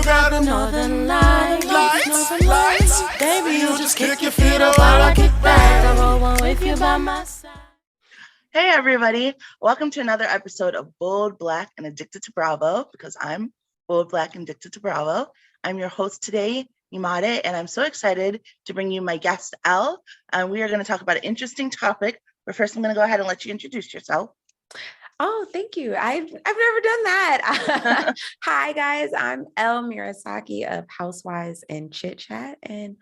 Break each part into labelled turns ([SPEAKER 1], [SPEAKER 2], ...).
[SPEAKER 1] got the northern lights,
[SPEAKER 2] lights.
[SPEAKER 1] Baby, you just kick your feet up while I kick back. I roll one with you by my side.
[SPEAKER 2] Hey everybody, welcome to another episode of Bold, Black, and Addicted to Bravo, because I'm Bold, Black, and Addicted to Bravo. I'm your host today, Nyemade, and I'm so excited to bring you my guest, Elle, and we are going to talk about an interesting topic, but first I'm going to go ahead and let you introduce yourself.
[SPEAKER 3] Oh, thank you. I've never done that. Hi, guys. I'm Elle Mirasaki of Housewives and Chit Chat, and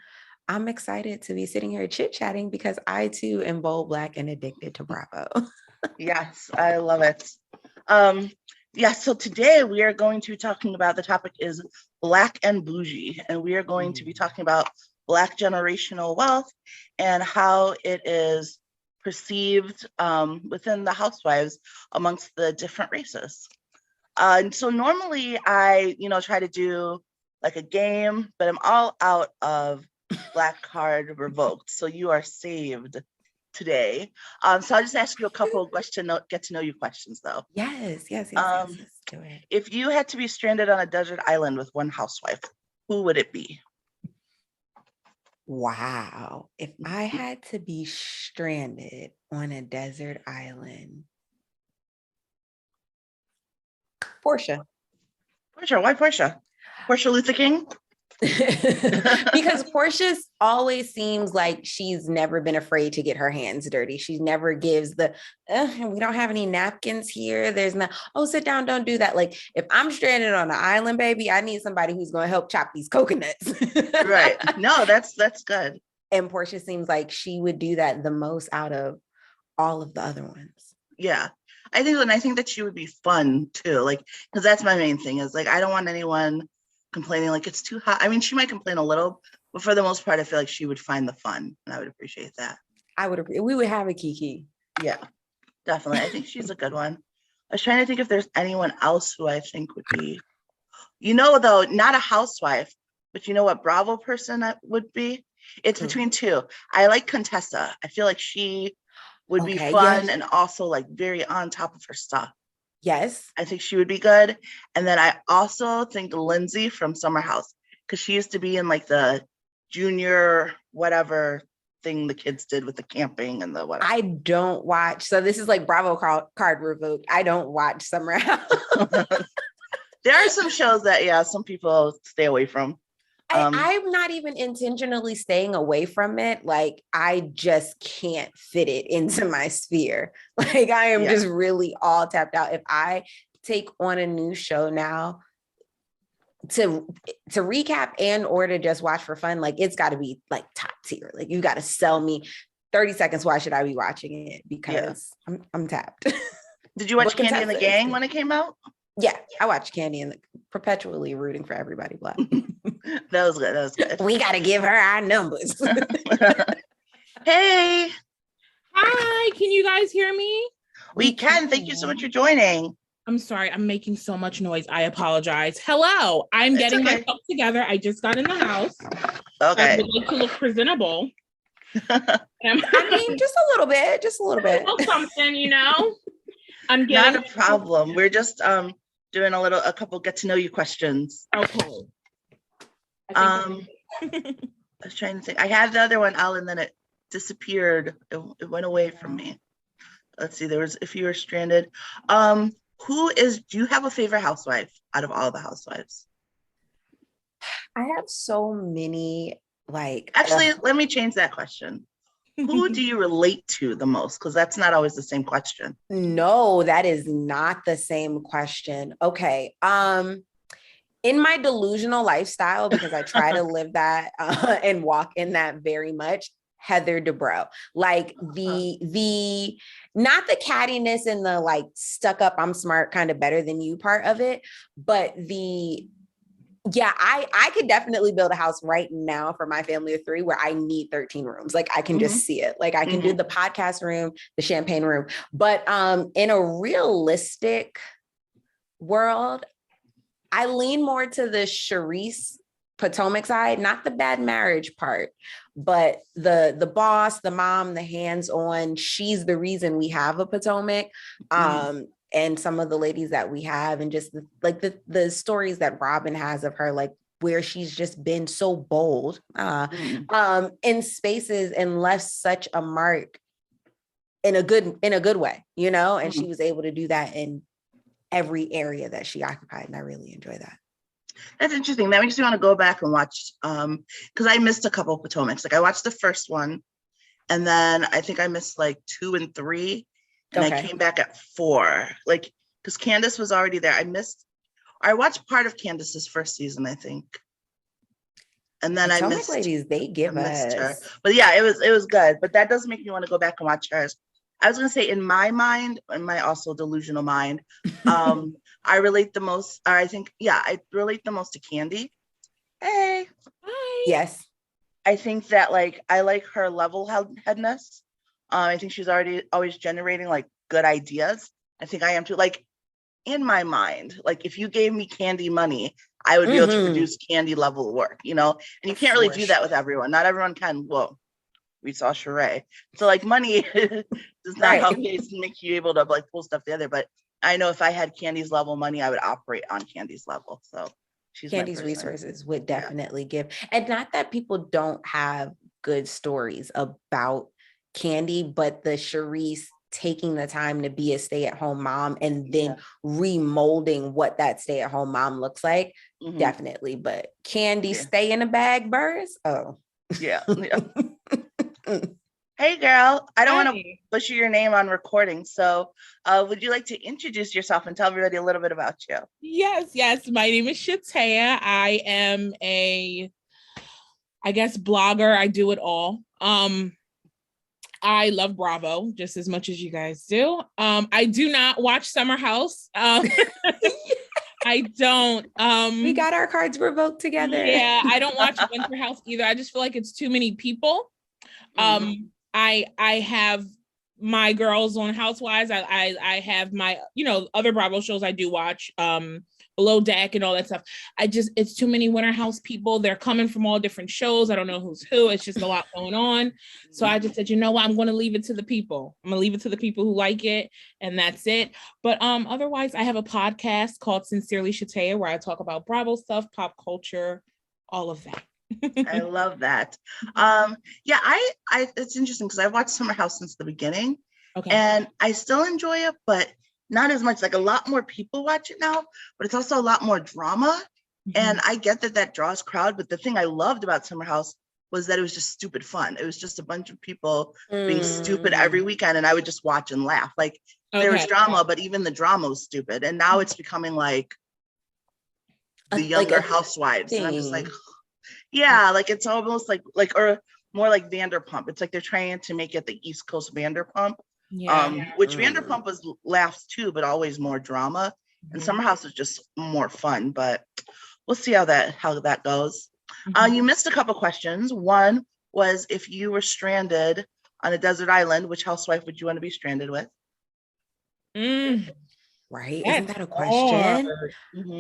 [SPEAKER 3] I'm excited to be sitting here chit-chatting because I, too, am bold, Black, and addicted to Bravo.
[SPEAKER 2] Yes, I love it. So today we are going to be talking about, the topic is Black and Bougie, and we are going to be talking about Black generational wealth and how it is perceived within the housewives amongst the different races. And so normally I, try to do like a game, but I'm all out of Black card revoked. So you are saved today. So I'll just ask you a couple of get to know you questions though.
[SPEAKER 3] Yes. Let's do it.
[SPEAKER 2] If you had to be stranded on a desert island with one housewife, who would it be?
[SPEAKER 3] Wow. If I had to be stranded on a desert island. Portia.
[SPEAKER 2] Why Portia? Portia Luther King?
[SPEAKER 3] Because Portia always seems like she's never been afraid to get her hands dirty. She never gives we don't have any napkins here. There's not, sit down, don't do that. Like if I'm stranded on an island, baby, I need somebody who's going to help chop these coconuts.
[SPEAKER 2] Right. No, that's good.
[SPEAKER 3] And Portia seems like she would do that the most out of all of the other ones.
[SPEAKER 2] Yeah. I think that she would be fun too. Like, because that's my main thing is like, I don't want anyone complaining like it's too hot. I mean, she might complain a little, but for the most part, I feel like she would find the fun, and I would appreciate that.
[SPEAKER 3] I would agree. We would have a Kiki.
[SPEAKER 2] Yeah, definitely. I think she's a good one. I was trying to think if there's anyone else who I think would be, though, not a housewife, but you know what Bravo person that would be? It's between two. I like Contessa. I feel like she would be fun, yes, and also like very on top of her stuff.
[SPEAKER 3] Yes.
[SPEAKER 2] I think she would be good. And then I also think Lindsay from Summer House, because she used to be in like the junior whatever thing the kids did with the camping and the whatever.
[SPEAKER 3] I don't watch. So this is like Bravo card revoked. I don't watch Summer House.
[SPEAKER 2] There are some shows that, some people stay away from.
[SPEAKER 3] I'm not even intentionally staying away from it. Like, I just can't fit it into my sphere. Like, I am just really all tapped out. If I take on a new show now to recap and or to just watch for fun, like, it's got to be like top tier. Like, you got to sell me 30 seconds. Why should I be watching it? Because I'm tapped.
[SPEAKER 2] Did you watch Candy and the Gang when it came out?
[SPEAKER 3] Yeah, I watched Candy and perpetually rooting for everybody Black.
[SPEAKER 2] That was good.
[SPEAKER 3] We got to give her our numbers.
[SPEAKER 2] Hey.
[SPEAKER 4] Hi, can you guys hear me?
[SPEAKER 2] We can. Thank you so much for joining.
[SPEAKER 4] I'm sorry, I'm making so much noise. I apologize. Hello, I'm getting myself together. I just got in the house.
[SPEAKER 2] Okay.
[SPEAKER 4] I would like to look presentable.
[SPEAKER 3] I mean, just a little bit.
[SPEAKER 4] Something, I'm
[SPEAKER 2] getting not a problem. We're just doing a couple get to know you questions.
[SPEAKER 4] Okay.
[SPEAKER 2] I was trying to think. I had the other one out and then it disappeared. It went away from me. Let's see. There was, if you were stranded. Do you have a favorite housewife out of all the housewives?
[SPEAKER 3] I have so many, like.
[SPEAKER 2] Actually, let me change that question. Who do you relate to the most? Because that's not always the same question.
[SPEAKER 3] No, that is not the same question. Okay. In my delusional lifestyle, because I try to live that and walk in that very much, Heather Dubrow, like the not the cattiness and the like stuck up, I'm smart, kind of better than you part of it, but I could definitely build a house right now for my family of 3 where I need 13 rooms. Like I can just see it. Like I can do the podcast room, the champagne room, but in a realistic world, I lean more to the Charisse Potomac side, not the bad marriage part, but the boss, the mom, the hands-on, she's the reason we have a Potomac. and some of the ladies that we have, and just the stories that Robin has of her, like where she's just been so bold in spaces and left such a mark in a good way, you know, and she was able to do that in every area that she occupied. And I really enjoy that.
[SPEAKER 2] That's interesting. That makes me want to go back and watch, because I missed a couple of Potomacs. Like I watched the first one, and then I think I missed like 2 and 3, and I came back at 4. Like, because Candace was already there. I watched part of Candace's first season, I think. And then I missed
[SPEAKER 3] ladies, they give us
[SPEAKER 2] her. But yeah, it was good. But that does make me want to go back and watch hers. I was gonna say, in my mind, in my also delusional mind, I relate the most, or I relate the most to Candy. Hey.
[SPEAKER 3] Hi. Yes.
[SPEAKER 2] I think that like I like her level-headedness. I think she's always generating like good ideas. I think I am too. Like in my mind, like if you gave me Candy money, I would be able to produce Candy level work, you know. And you can't really do that with everyone. Not everyone can. Well, we saw Sheree. So like money does not always make you able to like pull stuff together. But I know if I had Candy's level money, I would operate on Candy's level. So she's
[SPEAKER 3] Candy's resources would definitely give. And not that people don't have good stories about Candy, but the Charisse taking the time to be a stay-at-home mom and then remolding what that stay-at-home mom looks like, definitely. But Candy stay in a bag burrs. Oh.
[SPEAKER 2] Yeah. Hey girl, I don't want to butcher your name on recording, so would you like to introduce yourself and tell everybody a little bit about you?
[SPEAKER 4] Yes. My name is Shataiya. I am I guess blogger. I do it all. I love Bravo just as much as you guys do. I do not watch Summer House. I don't.
[SPEAKER 3] We got our cards revoked together.
[SPEAKER 4] Yeah, I don't watch Winter House either. I just feel like it's too many people. I have my girls on Housewives. I have my, other Bravo shows I do watch, Below Deck and all that stuff. It's too many Winter House people. They're coming from all different shows. I don't know who's who. It's just a lot going on. So I just said, you know what? I'm going to leave it to the people. I'm going to leave it to the people who like it, and that's it. But otherwise, I have a podcast called Sincerely Shataiya, where I talk about Bravo stuff, pop culture, all of that.
[SPEAKER 2] I love that. It's interesting because I've watched Summer House since the beginning, and I still enjoy it, but not as much. Like a lot more people watch it now, but it's also a lot more drama. And I get that draws crowd, but the thing I loved about Summer House was that it was just stupid fun. It was just a bunch of people being stupid every weekend, and I would just watch and laugh. Like there was drama, but even the drama was stupid. And now it's becoming like the younger housewives, and I'm just like. Yeah, like it's almost like or more like Vanderpump. It's like they're trying to make it the East Coast Vanderpump, which Vanderpump was laughs too, but always more drama. And Summer House is just more fun. But we'll see how that goes. You missed a couple questions. One was if you were stranded on a desert island, which housewife would you want to be stranded with?
[SPEAKER 3] Right? Isn't that a question?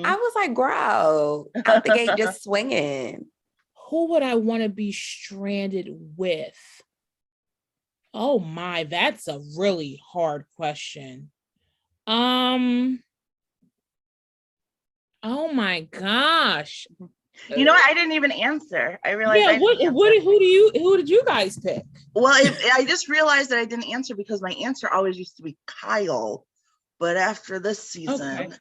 [SPEAKER 3] I was like, grow out the gate, just swinging.
[SPEAKER 4] Who would I want to be stranded with? Oh my, that's a really hard question. Oh my gosh.
[SPEAKER 2] You know what? I didn't even answer. I realized.
[SPEAKER 4] Yeah, who did you guys pick?
[SPEAKER 2] Well, I just realized that I didn't answer because my answer always used to be Kyle. But after this season,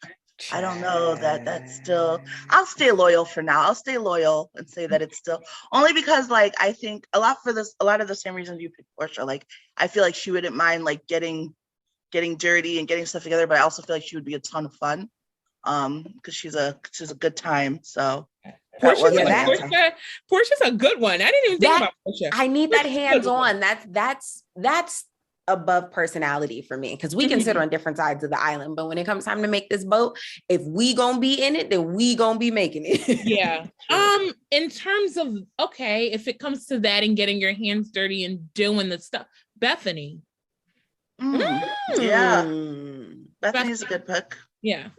[SPEAKER 2] I don't know that's still, I'll stay loyal for now. I'll stay loyal and say that it's still, only because like, I think a lot of the same reasons you picked Portia. Like, I feel like she wouldn't mind like getting dirty and getting stuff together, but I also feel like she would be a ton of fun. Because she's a good time. So
[SPEAKER 4] Portia's a good one. I didn't even think about Portia.
[SPEAKER 3] I need that hands-on. That's above personality for me, because we can sit on different sides of the island, but when it comes time to make this boat, if we gonna be in it, then we gonna be making it.
[SPEAKER 4] Yeah. In terms of if it comes to that and getting your hands dirty and doing the stuff, Bethany.
[SPEAKER 2] Yeah, Bethany's a good pick.
[SPEAKER 4] Yeah.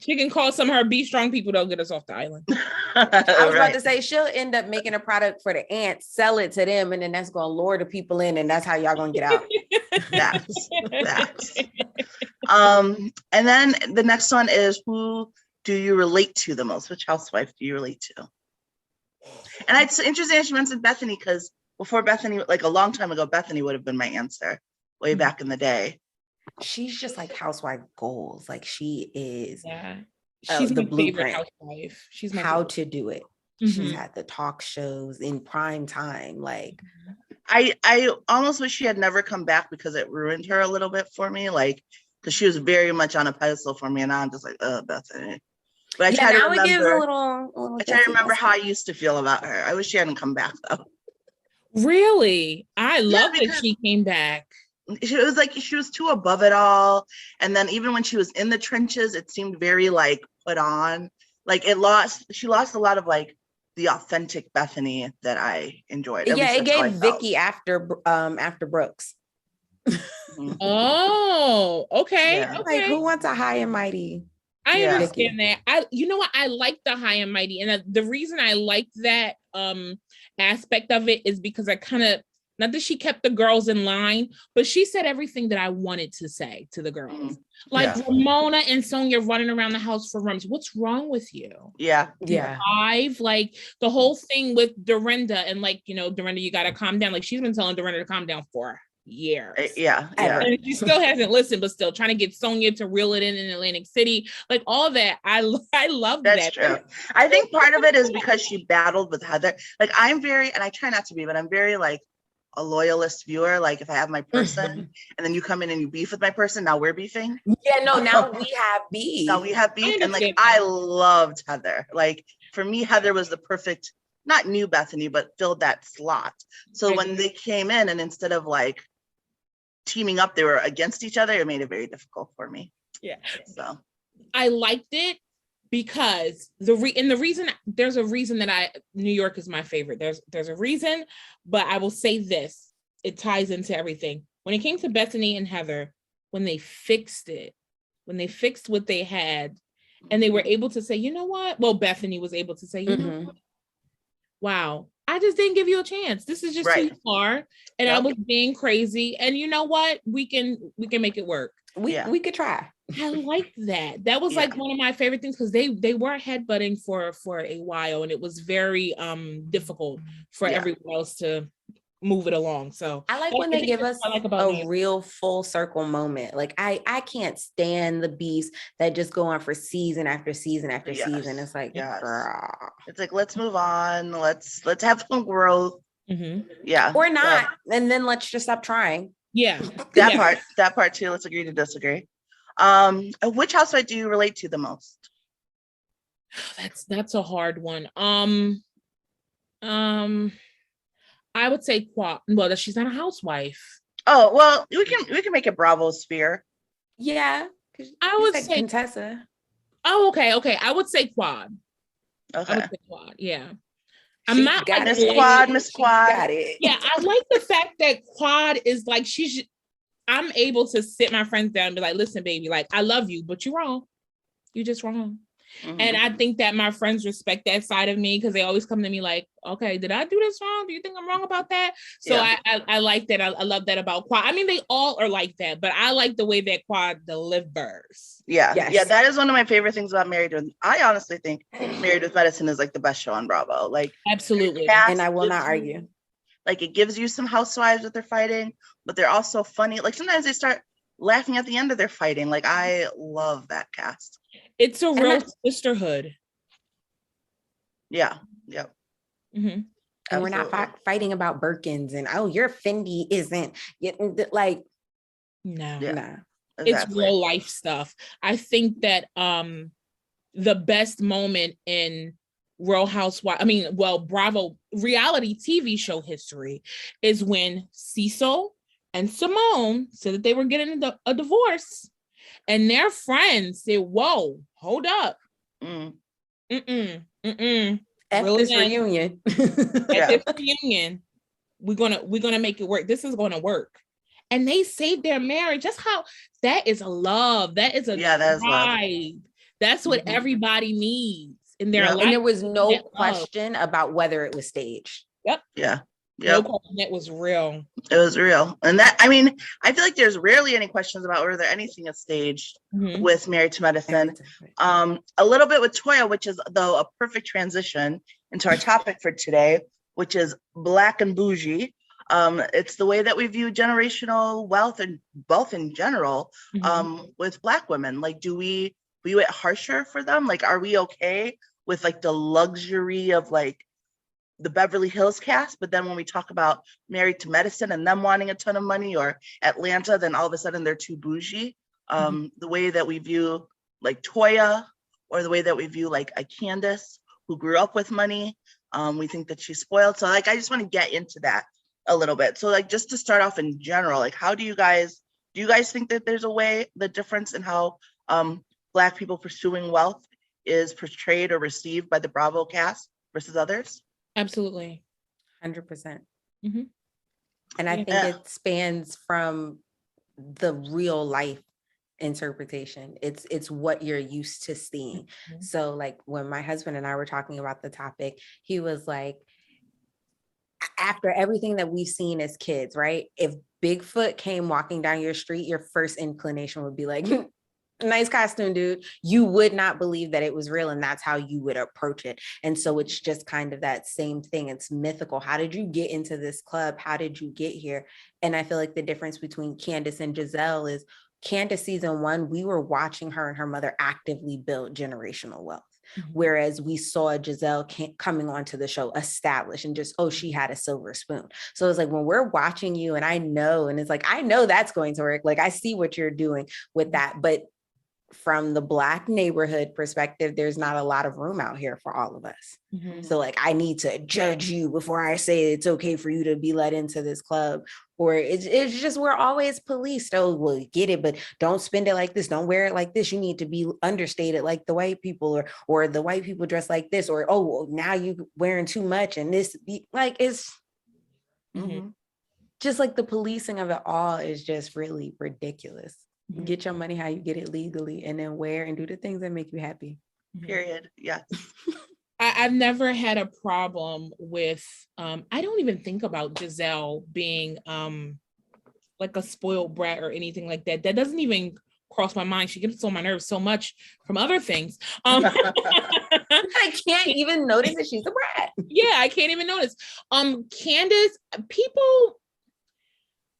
[SPEAKER 4] She can call some of her Be Strong people that'll get us off the island.
[SPEAKER 3] I was about to say she'll end up making a product for the ants, sell it to them, and then that's gonna lure the people in, and that's how y'all gonna get out.
[SPEAKER 2] That's. And then the next one is, who do you relate to the most? Which housewife do you relate to? And it's interesting that she mentioned Bethany, because before Bethany, like a long time ago, Bethany would have been my answer way back in the day.
[SPEAKER 3] She's just like housewife goals. Like she is
[SPEAKER 4] she's
[SPEAKER 3] the
[SPEAKER 4] my favorite
[SPEAKER 3] blueprint.
[SPEAKER 4] Housewife. She's my
[SPEAKER 3] how
[SPEAKER 4] favorite.
[SPEAKER 3] to do it.
[SPEAKER 4] Mhm.
[SPEAKER 3] She's had the talk shows in prime time. Like
[SPEAKER 2] I almost wish she had never come back, because it ruined her a little bit for me. Like, because she was very much on a pedestal for me, and now I'm just like, oh, Bethany. But I try to remember.
[SPEAKER 3] It gives a little
[SPEAKER 2] I try to remember how I used to feel about her. I wish she hadn't come back though.
[SPEAKER 4] Really, I love that
[SPEAKER 2] because
[SPEAKER 4] she came back.
[SPEAKER 2] It was like she was too above it all, and then even when she was in the trenches, it seemed very like put on. Like she lost a lot of like the authentic Bethany that I enjoyed.
[SPEAKER 3] Yeah, it gave Vicky after Brooks.
[SPEAKER 4] Oh, okay.
[SPEAKER 2] Yeah.
[SPEAKER 4] Okay.
[SPEAKER 3] Like, who wants a high and mighty?
[SPEAKER 4] I
[SPEAKER 2] Yeah.
[SPEAKER 4] understand that. You know what? I like the high and mighty, and the reason I like that aspect of it is because I kind of, not that she kept the girls in line, but she said everything that I wanted to say to the girls. Like Ramona and Sonia running around the house for rums. What's wrong with you?
[SPEAKER 2] Yeah.
[SPEAKER 4] Like the whole thing with Dorinda, and like, you know, Dorinda, you gotta calm down. Like she's been telling Dorinda to calm down for years.
[SPEAKER 2] Yeah.
[SPEAKER 4] And she still hasn't listened, but still trying to get Sonia to reel it in Atlantic City. Like all that. I love that.
[SPEAKER 2] That's true. I think part of it is because she battled with Heather. Like I'm very, and I try not to be, but I'm very like a loyalist viewer. Like if I have my person and then you come in and you beef with my person, now we're beefing.
[SPEAKER 3] Yeah, no, now we have beef.
[SPEAKER 2] Now we have beef. And like I loved Heather. Like for me, Heather was the perfect, not new Bethany, but filled that slot. So when they came in, and instead of like teaming up, they were against each other, it made it very difficult for me.
[SPEAKER 4] Yeah.
[SPEAKER 2] So
[SPEAKER 4] I liked it because there's a reason that New York is my favorite. There's a reason, but I will say this, it ties into everything. When it came to Bethany and Heather, when they fixed what they had, and they were able to say, you know what? Well, Bethany was able to say, you know what? Wow, I just didn't give you a chance. This is just who you are. And I was being crazy. And you know what? We can make it work.
[SPEAKER 3] We could try.
[SPEAKER 4] I like that. That was like one of my favorite things, because they were headbutting for a while, and it was very difficult for everyone else to move it along. So
[SPEAKER 3] I like when they give us a real full circle moment. Like I can't stand the beasts that just go on for season after season after season. It's like, girl.
[SPEAKER 2] It's like, let's move on. Let's have some growth. Yeah.
[SPEAKER 3] Or not. And then let's just stop trying.
[SPEAKER 4] Yeah.
[SPEAKER 2] That part too. Let's agree to disagree. Which housewife do you relate to the most?
[SPEAKER 4] That's a hard one. I would say Quad. Well, she's not a housewife.
[SPEAKER 2] Oh, well, we can make it Bravo sphere.
[SPEAKER 3] Yeah.
[SPEAKER 4] I would say
[SPEAKER 3] Contessa.
[SPEAKER 4] Oh, okay. I would say Quad.
[SPEAKER 2] Okay.
[SPEAKER 4] I would say Quad. Yeah. I'm not like
[SPEAKER 2] Miss Quad.
[SPEAKER 3] Got it.
[SPEAKER 4] Yeah, I like the fact that Quad is like, I'm able to sit my friends down and be like, listen, baby, like I love you, but you're wrong. You're just wrong. And I think that my friends respect that side of me, because they always come to me like, okay, did I do this wrong? Do you think I'm wrong about that? So I like that. I love that about Quad. I mean, they all are like that, but I like the way that Quad delivers.
[SPEAKER 2] Yeah. That is one of my favorite things about Married with. I honestly think Married with Medicine is like the best show on Bravo. Like
[SPEAKER 4] absolutely.
[SPEAKER 3] And I will not argue.
[SPEAKER 2] Like it gives you some housewives that they're fighting, but they're also funny. Like sometimes they start laughing at the end of their fighting. Like I love that cast.
[SPEAKER 4] It's a real sisterhood.
[SPEAKER 2] Yeah. Yep.
[SPEAKER 3] And we're not fighting about Birkins and your Fendi isn't getting like
[SPEAKER 4] no.
[SPEAKER 2] Exactly.
[SPEAKER 4] It's real life stuff. I think that the best moment in Bravo reality TV show history is when Cecil and Simone said that they were getting a divorce, and their friends said, "Whoa, hold up, F
[SPEAKER 3] this reunion.
[SPEAKER 4] This reunion, we're gonna make it work. This is gonna work." And they saved their marriage. That's how. That is a love. That is a drive. That's what everybody needs in their life.
[SPEAKER 3] And there was no question about whether it was staged.
[SPEAKER 4] Yep.
[SPEAKER 2] Yeah. Yep.
[SPEAKER 4] No question, that was real.
[SPEAKER 2] It was real. And that, I mean, I feel like there's rarely any questions about whether anything is staged with Married to Medicine. A little bit with Toya, which is, though, a perfect transition into our topic for today, which is Black and Bougie. It's the way that we view generational wealth and wealth in general with Black women. Like, do we view it harsher for them? Like, are we okay with like the luxury of like the Beverly Hills cast, but then when we talk about Married to Medicine and them wanting a ton of money, or Atlanta, then all of a sudden they're too bougie. The way that we view like Toya, or the way that we view like a Candace who grew up with money, we think that she's spoiled. So like, I just want to get into that a little bit. So like, just to start off in general, like, how do you guys think that there's a way, the difference in how Black people pursuing wealth is portrayed or received by the Bravo cast versus others?
[SPEAKER 3] Absolutely. 100%. And I think it spans from the real life interpretation. It's what you're used to seeing. So like when my husband and I were talking about the topic, he was like, after everything that we've seen as kids, right? If Bigfoot came walking down your street, your first inclination would be like, nice costume, dude. You would not believe that it was real, and that's how you would approach it. And so it's just kind of that same thing. It's mythical. How did you get into this club? How did you get here? And I feel like the difference between Candiace and Gizelle is Candiace season 1, we were watching her and her mother actively build generational wealth. Whereas we saw Gizelle coming onto the show established and just, oh, she had a silver spoon. So it's like when we're watching you and I know, and it's like, I know that's going to work. Like I see what you're doing with that. But from the Black neighborhood perspective, there's not a lot of room out here for all of us. So like, I need to judge you before I say it's okay for you to be let into this club. Or it's just, we're always policed. Oh, well, get it, but don't spend it like this. Don't wear it like this. You need to be understated like the white people, or the white people dress like this, or, oh, well, now you wearing too much. And this, like, it's just like the policing of it all is just really ridiculous. Get your money how you get it legally, and then wear and do the things that make you happy.
[SPEAKER 2] Period. Yes.
[SPEAKER 4] I've never had a problem with, I don't even think about Gizelle being like a spoiled brat or anything like that. That doesn't even cross my mind. She gets on my nerves so much from other things. I
[SPEAKER 3] can't even notice that she's a brat.
[SPEAKER 4] Yeah, I can't even notice. Candace, people,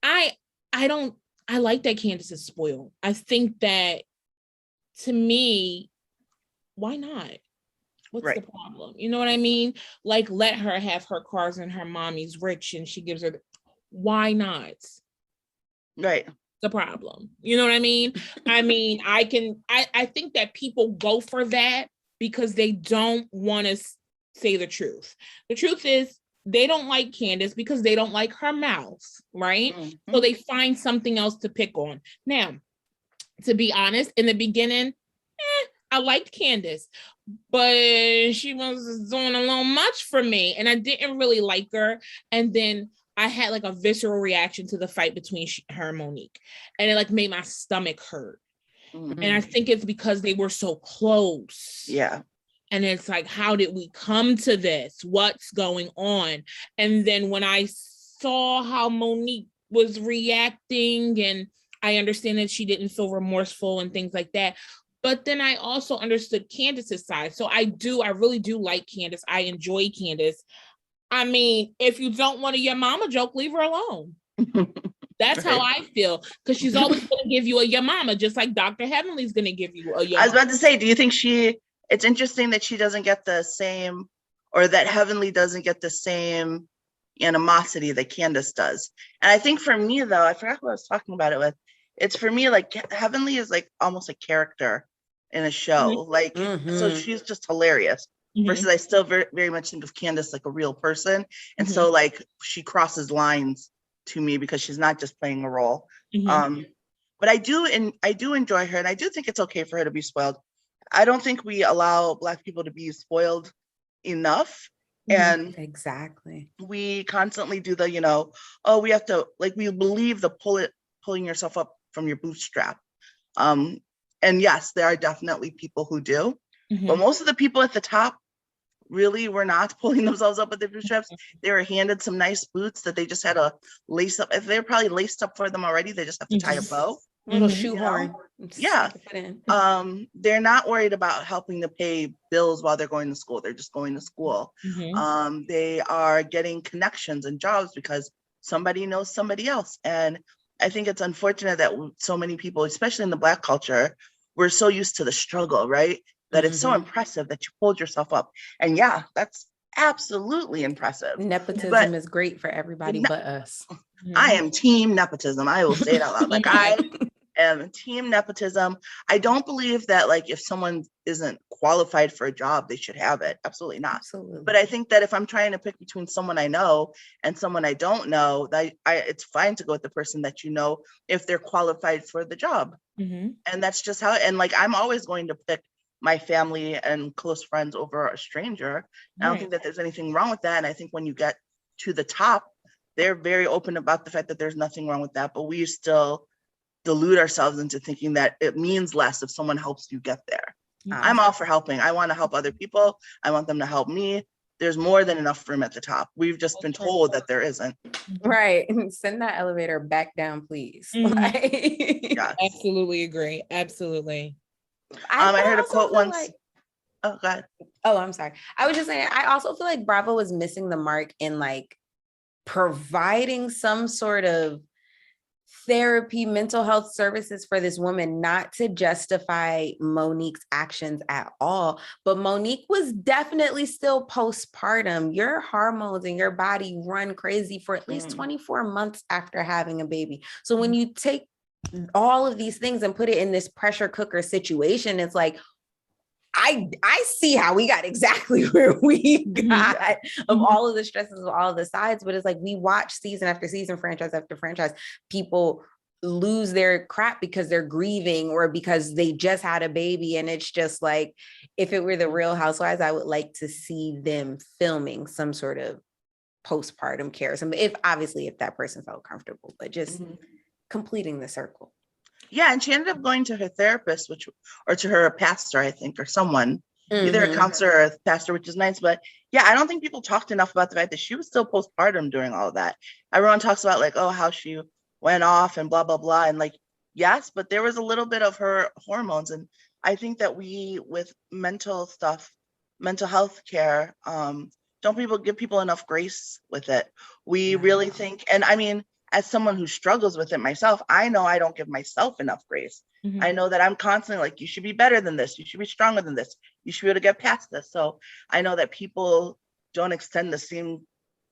[SPEAKER 4] I like that Candace is spoiled. I think that, to me, why not? What's the problem? You know what I mean? Like, let her have her cars and her mommy's rich and she gives her, why not?
[SPEAKER 2] Right.
[SPEAKER 4] The problem. You know what I mean? I mean, I think that people go for that because they don't want to say the truth. The truth is, they don't like Candace because they don't like her mouth, right? So they find something else to pick on. Now, to be honest, in the beginning, I liked Candace, but she was doing a little much for me, and I didn't really like her. And then I had like a visceral reaction to the fight between her and Monique, and it like made my stomach hurt. And I think it's because they were so close.
[SPEAKER 2] Yeah.
[SPEAKER 4] And it's like, how did we come to this? What's going on? And then when I saw how Monique was reacting, and I understand that she didn't feel remorseful and things like that, but then I also understood Candace's side. So I really do like Candace. I enjoy Candace. I mean, if you don't want a your mama joke, leave her alone. That's how I feel, because she's always going to give you a your mama, just like Dr. Heavenly's going to give you a your
[SPEAKER 2] I was about to say, do you think it's interesting that she doesn't get the same, or that Heavenly doesn't get the same animosity that Candace does? And I think for me, though, I forgot who I was talking about it with. It's for me, like, Heavenly is like almost a character in a show. Like, so she's just hilarious. Versus I still very, very much think of Candace like a real person. And so like she crosses lines to me because she's not just playing a role. But I do enjoy her, and I do think it's okay for her to be spoiled. I don't think we allow Black people to be spoiled enough. And
[SPEAKER 3] exactly,
[SPEAKER 2] we constantly do the, oh, we have to, like, we believe the pulling yourself up from your bootstrap. And yes, there are definitely people who do, but most of the people at the top really were not pulling themselves up with their bootstraps. They were handed some nice boots that they just had to lace up. If they're probably laced up for them already, they just have to tie a bow.
[SPEAKER 3] Little
[SPEAKER 4] Mhm.
[SPEAKER 3] shoehorn.
[SPEAKER 2] Yeah.
[SPEAKER 3] Stick it in.
[SPEAKER 2] They're not worried about helping to pay bills while they're going to school. They're just going to school.
[SPEAKER 4] Mhm.
[SPEAKER 2] They are getting connections and jobs because somebody knows somebody else. And I think it's unfortunate that so many people, especially in the Black culture, we're so used to the struggle, right? That it's so impressive that you pulled yourself up. And yeah, that's absolutely impressive.
[SPEAKER 3] Nepotism
[SPEAKER 2] But
[SPEAKER 3] is great for everybody but us.
[SPEAKER 2] I am team nepotism. I will say it out loud. Like,
[SPEAKER 4] my.
[SPEAKER 2] I am team nepotism. I don't believe that, like, if someone isn't qualified for a job, they should have it. Absolutely not.
[SPEAKER 3] Absolutely.
[SPEAKER 2] But I think that if I'm trying to pick between someone I know and someone I don't know, that it's fine to go with the person that you know if they're qualified for the job.
[SPEAKER 4] Mhm.
[SPEAKER 2] And that's just how, and like, I'm always going to pick my family and close friends over a stranger. I don't
[SPEAKER 4] Right.
[SPEAKER 2] think that there's anything wrong with that. And I think when you get to the top, they're very open about the fact that there's nothing wrong with that, but we still delude ourselves into thinking that it means less if someone helps you get there. I'm all for helping. I want to help other people. I want them to help me. There's more than enough room at the top. We've just been told that there isn't.
[SPEAKER 3] Right. Send that elevator back down, please.
[SPEAKER 4] Mhm.
[SPEAKER 3] Like,
[SPEAKER 2] Yeah.
[SPEAKER 4] Absolutely agree. Absolutely.
[SPEAKER 2] I heard a
[SPEAKER 3] also
[SPEAKER 2] quote
[SPEAKER 3] feel
[SPEAKER 2] once.
[SPEAKER 3] like-
[SPEAKER 2] Oh, go ahead.
[SPEAKER 3] oh, I'm sorry. I was just saying, I also feel like Bravo was missing the mark in like providing some sort of therapy, mental health services for this woman, not to justify Monique's actions at all. But Monique was definitely still postpartum. Your hormones and your body run crazy for at least 24 months after having a baby. So when you take all of these things and put it in this pressure cooker situation, it's like, I see how we got exactly where we got of all of the stresses of all of the sides, but it's like we watch season after season, franchise after franchise, people lose their crap because they're grieving or because they just had a baby. And it's just like, if it were the Real Housewives, I would like to see them filming some sort of postpartum care. If that person felt comfortable, but just completing the circle.
[SPEAKER 2] Yeah, and she ended up going to her therapist, or to her pastor, I think, or someone, either a counselor or a pastor, which is nice. But yeah, I don't think people talked enough about the fact that she was still postpartum during all of that. Everyone talks about like, oh, how she went off and blah, blah, blah. And like, yes, but there was a little bit of her hormones. And I think that we, with mental health care, don't give people enough grace with it. We really think, and I mean, as someone who struggles with it myself, I know I don't give myself enough grace. I know that I'm constantly like, you should be better than this. You should be stronger than this. You should be able to get past this. So I know that people don't extend the same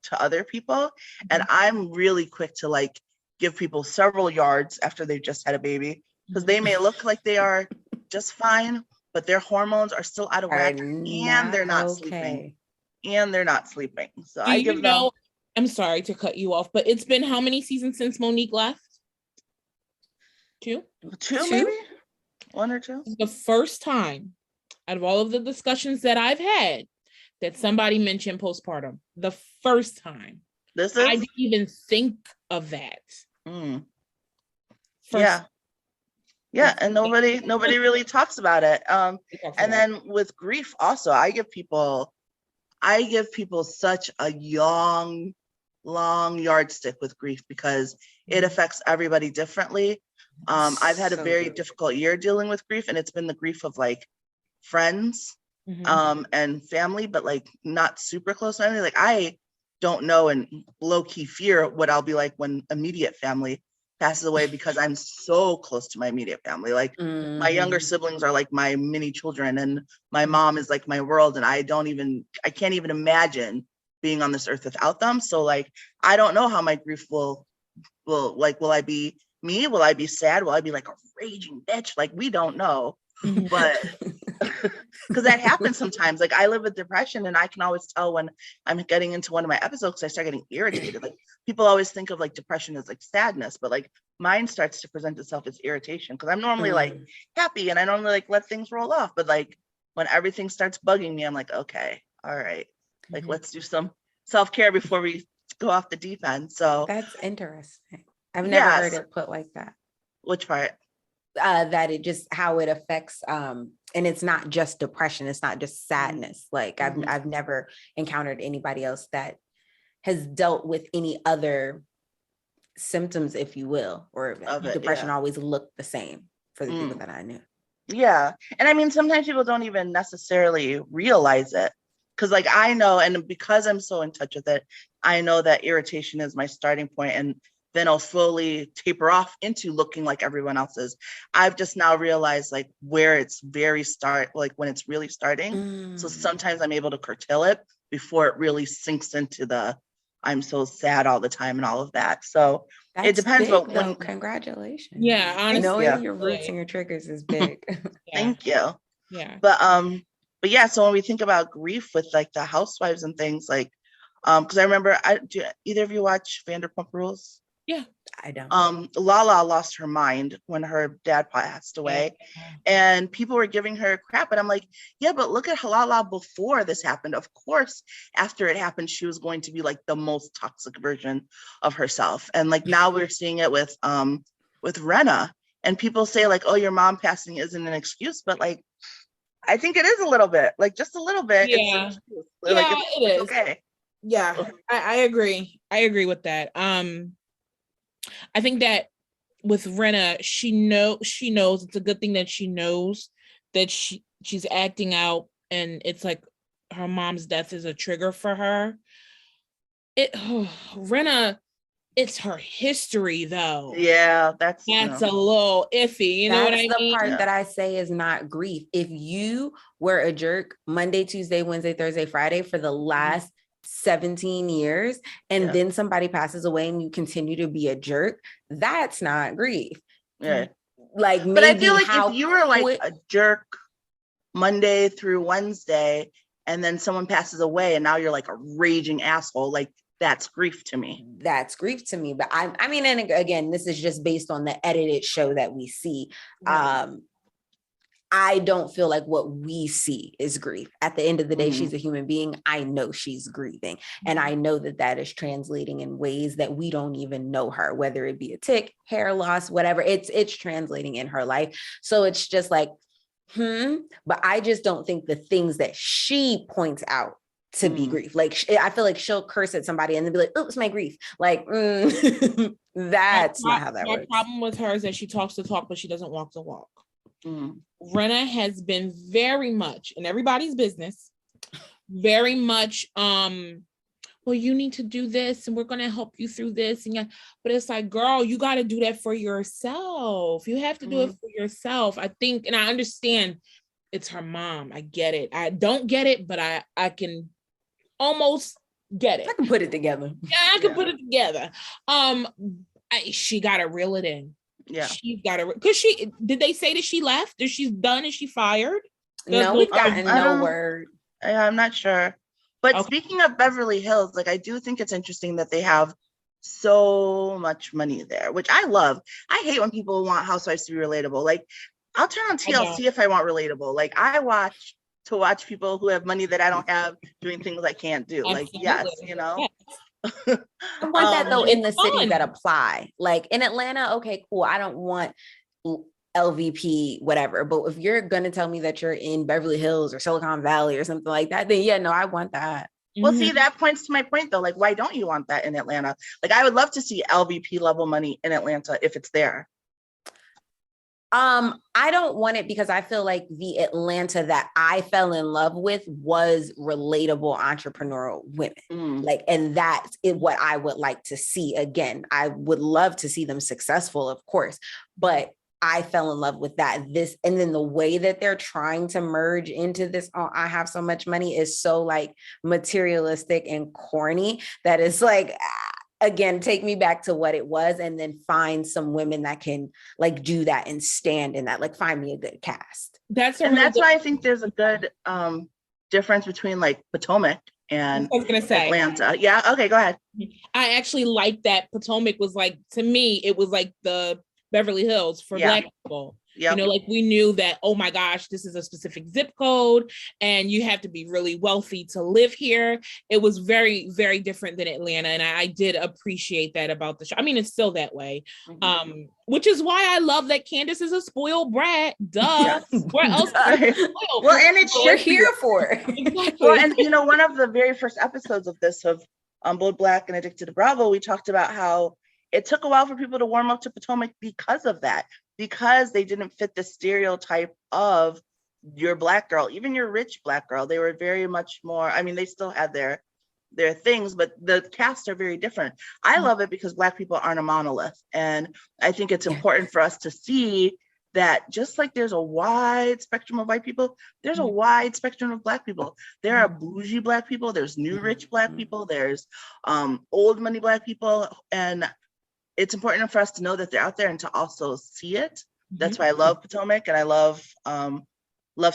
[SPEAKER 2] to other people. And I'm really quick to like give people several yards after they've just had a baby, because they may look like they are just fine, but their hormones are still out of whack and they're not sleeping. And they're not sleeping. So I give them.
[SPEAKER 4] I'm sorry to cut you off, but it's been how many seasons since Monique left? Two,
[SPEAKER 2] maybe? One or two?
[SPEAKER 4] The first time out of all of the discussions that I've had that somebody mentioned postpartum. The first time. I didn't even think of that.
[SPEAKER 2] Yeah, and nobody really talks about it. And then with grief also, I give people such a long yardstick with grief because it affects everybody differently. I've had a very difficult year dealing with grief, and it's been the grief of like friends and family, but like not super close family. Like I don't know, and low-key fear what I'll be like when immediate family passes away, because I'm so close to my immediate family. Like my younger siblings are like my mini children, and my mom is like my world, and I can't even imagine being on this earth without them. So like, I don't know how my grief will I be me? Will I be sad? Will I be like a raging bitch? Like, we don't know, but because that happens sometimes. Like I live with depression, and I can always tell when I'm getting into one of my episodes, I start getting irritated. Like people always think of like depression as like sadness, but like mine starts to present itself as irritation, because I'm normally like happy and I normally like let things roll off. But like when everything starts bugging me, I'm like, okay, all right. Like, let's do some self-care before we go off the deep end. So
[SPEAKER 3] that's interesting. I've never heard it put like that.
[SPEAKER 2] Which part?
[SPEAKER 3] that it just how it affects and it's not just depression, it's not just sadness. Like I've never encountered anybody else that has dealt with any other symptoms, if you will, or depression always looked the same for the people that I knew.
[SPEAKER 2] Yeah. And I mean, sometimes people don't even necessarily realize it. Because like I know, and because I'm so in touch with it, I know that irritation is my starting point, and then I'll slowly taper off into looking like everyone else's. I've just now realized like where it's like when it's really starting. So sometimes I'm able to curtail it before it really sinks into the I'm so sad all the time and all of that. So
[SPEAKER 3] that's
[SPEAKER 2] it depends.
[SPEAKER 3] big, though. Congratulations.
[SPEAKER 4] Yeah, honestly,
[SPEAKER 3] knowing your roots and your triggers is big.
[SPEAKER 2] Thank you.
[SPEAKER 4] Yeah.
[SPEAKER 2] But yeah, so when we think about grief with like the housewives and things like, because I remember, do either of you watch Vanderpump Rules?
[SPEAKER 4] Yeah,
[SPEAKER 3] I don't.
[SPEAKER 2] Lala lost her mind when her dad passed away, and people were giving her crap, and I'm like, yeah, but look at Lala before this happened. Of course, after it happened, she was going to be like the most toxic version of herself, and like now we're seeing it with Renna, and people say like, oh, your mom passing isn't an excuse, but like, I think it is a little bit, like just a little bit.
[SPEAKER 4] Yeah,
[SPEAKER 2] like,
[SPEAKER 4] it is.
[SPEAKER 2] Okay.
[SPEAKER 4] Yeah, I agree. I agree with that. I think that with Renna, she knows it's a good thing that she knows that she's acting out, and it's like her mom's death is a trigger for her. Renna, it's her history though.
[SPEAKER 2] Yeah, that's
[SPEAKER 4] a little iffy. You know what I mean?
[SPEAKER 3] That's the part that I say is not grief. If you were a jerk Monday, Tuesday, Wednesday, Thursday, Friday for the last 17 years, and then somebody passes away and you continue to be a jerk, that's not grief.
[SPEAKER 2] Yeah.
[SPEAKER 3] Like, maybe,
[SPEAKER 2] but I feel like if you were like a jerk Monday through Wednesday, and then someone passes away and now you're like a raging asshole, like that's grief to me.
[SPEAKER 3] That's grief to me. But I mean, and again, this is just based on the edited show that we see. I don't feel like what we see is grief. At the end of the day, she's a human being. I know she's grieving. And I know that that is translating in ways that we don't even know her, whether it be a tick, hair loss, whatever, it's translating in her life. So it's just like, but I just don't think the things that she points out to be grief. Like, I feel like she'll curse at somebody and then be like, oops, my grief. Like, that's not how that works.
[SPEAKER 4] My problem with her is that she talks the talk, but she doesn't walk the walk. Renna has been very much in everybody's business, very much, well, you need to do this and we're going to help you through this. And but it's like, girl, you got to do that for yourself. You have to do it for yourself. I think, and I understand it's her mom. I get it. I don't get it, but I can almost get it.
[SPEAKER 3] I can put it together.
[SPEAKER 4] Yeah, I can put it together. She got to reel it in.
[SPEAKER 2] Yeah,
[SPEAKER 4] she's got to, because did they say that she left? Is she done? Is she fired?
[SPEAKER 3] No, we've gotten no word.
[SPEAKER 2] I'm not sure. But speaking of Beverly Hills, like I do think it's interesting that they have so much money there, which I love. I hate when people want housewives to be relatable. Like I'll turn on TLC if I want relatable. Like I watch people who have money that I don't have doing things I can't do.
[SPEAKER 4] Absolutely.
[SPEAKER 2] Like, yes, you know.
[SPEAKER 4] Yes.
[SPEAKER 3] I want that though in the cities that apply. Like in Atlanta, okay, cool. I don't want LVP, whatever. But if you're gonna tell me that you're in Beverly Hills or Silicon Valley or something like that, then yeah, no, I want that.
[SPEAKER 2] Well, see, that points to my point though. Like, why don't you want that in Atlanta? Like, I would love to see LVP level money in Atlanta if it's there.
[SPEAKER 3] I don't want it because I feel like the Atlanta that I fell in love with was relatable entrepreneurial women. Like, and that's what I would like to see again. I would love to see them successful, of course, but I fell in love with that. And then the way that they're trying to merge into this, I have so much money, is so like materialistic and corny that it's like, again, take me back to what it was, and then find some women that can like do that and stand in that. Like, find me a good cast.
[SPEAKER 2] That's why I think there's a good difference between like Potomac and Atlanta. Yeah. Okay, go ahead.
[SPEAKER 4] I actually like that Potomac was like, to me, it was like the Beverly Hills for Black people.
[SPEAKER 2] Yep.
[SPEAKER 4] You know, like we knew that, oh my gosh, this is a specific zip code and you have to be really wealthy to live here. It was very, very different than Atlanta. And I did appreciate that about the show. I mean, it's still that way. Which is why I love that Candace is a spoiled brat. Duh.
[SPEAKER 2] Yes.
[SPEAKER 4] Where else?
[SPEAKER 2] Well, and it
[SPEAKER 3] We're
[SPEAKER 2] should
[SPEAKER 3] here
[SPEAKER 2] be.
[SPEAKER 3] for it.
[SPEAKER 4] Exactly.
[SPEAKER 2] Well, and you know, one of the very first episodes of this, of Bold Black and Addicted to Bravo, we talked about how it took a while for people to warm up to Potomac because of that, because they didn't fit the stereotype of your Black girl, even your rich Black girl. They were very much more, I mean, they still had their things, but the casts are very different. I love it because Black people aren't a monolith. And I think it's important for us to see that just like there's a wide spectrum of white people, there's a wide spectrum of Black people. There are bougie Black people, there's new rich Black people, there's old money Black people. And it's important for us to know that they're out there and to also see it. That's why I love Potomac, and I love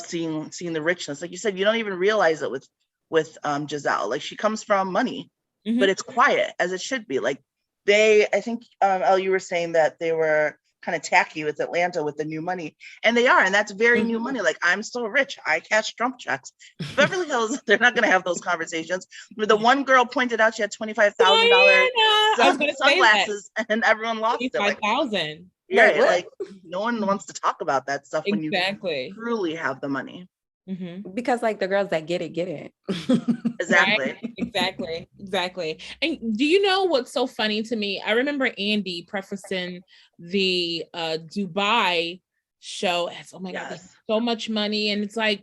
[SPEAKER 2] seeing the richness. Like you said, you don't even realize it with Gizelle. Like, she comes from money, but it's quiet, as it should be. Like, I think Elle, you were saying that they were kind of tacky with Atlanta with the new money, and they are, and that's very new money. Like, I'm so rich, I cash Trump checks. Beverly Hills, they're not going to have those conversations. The one girl pointed out she had $25,000 sunglasses, and everyone lost it. Like,
[SPEAKER 4] 5,000.
[SPEAKER 2] Yeah, like no one wants to talk about that stuff when you
[SPEAKER 4] Exactly.
[SPEAKER 2] truly have the money.
[SPEAKER 3] Because like the girls that get it.
[SPEAKER 2] Exactly.
[SPEAKER 4] Right? Exactly. And do you know what's so funny to me? I remember Andy prefacing the Dubai show as, oh my God, there's so much money. And it's like,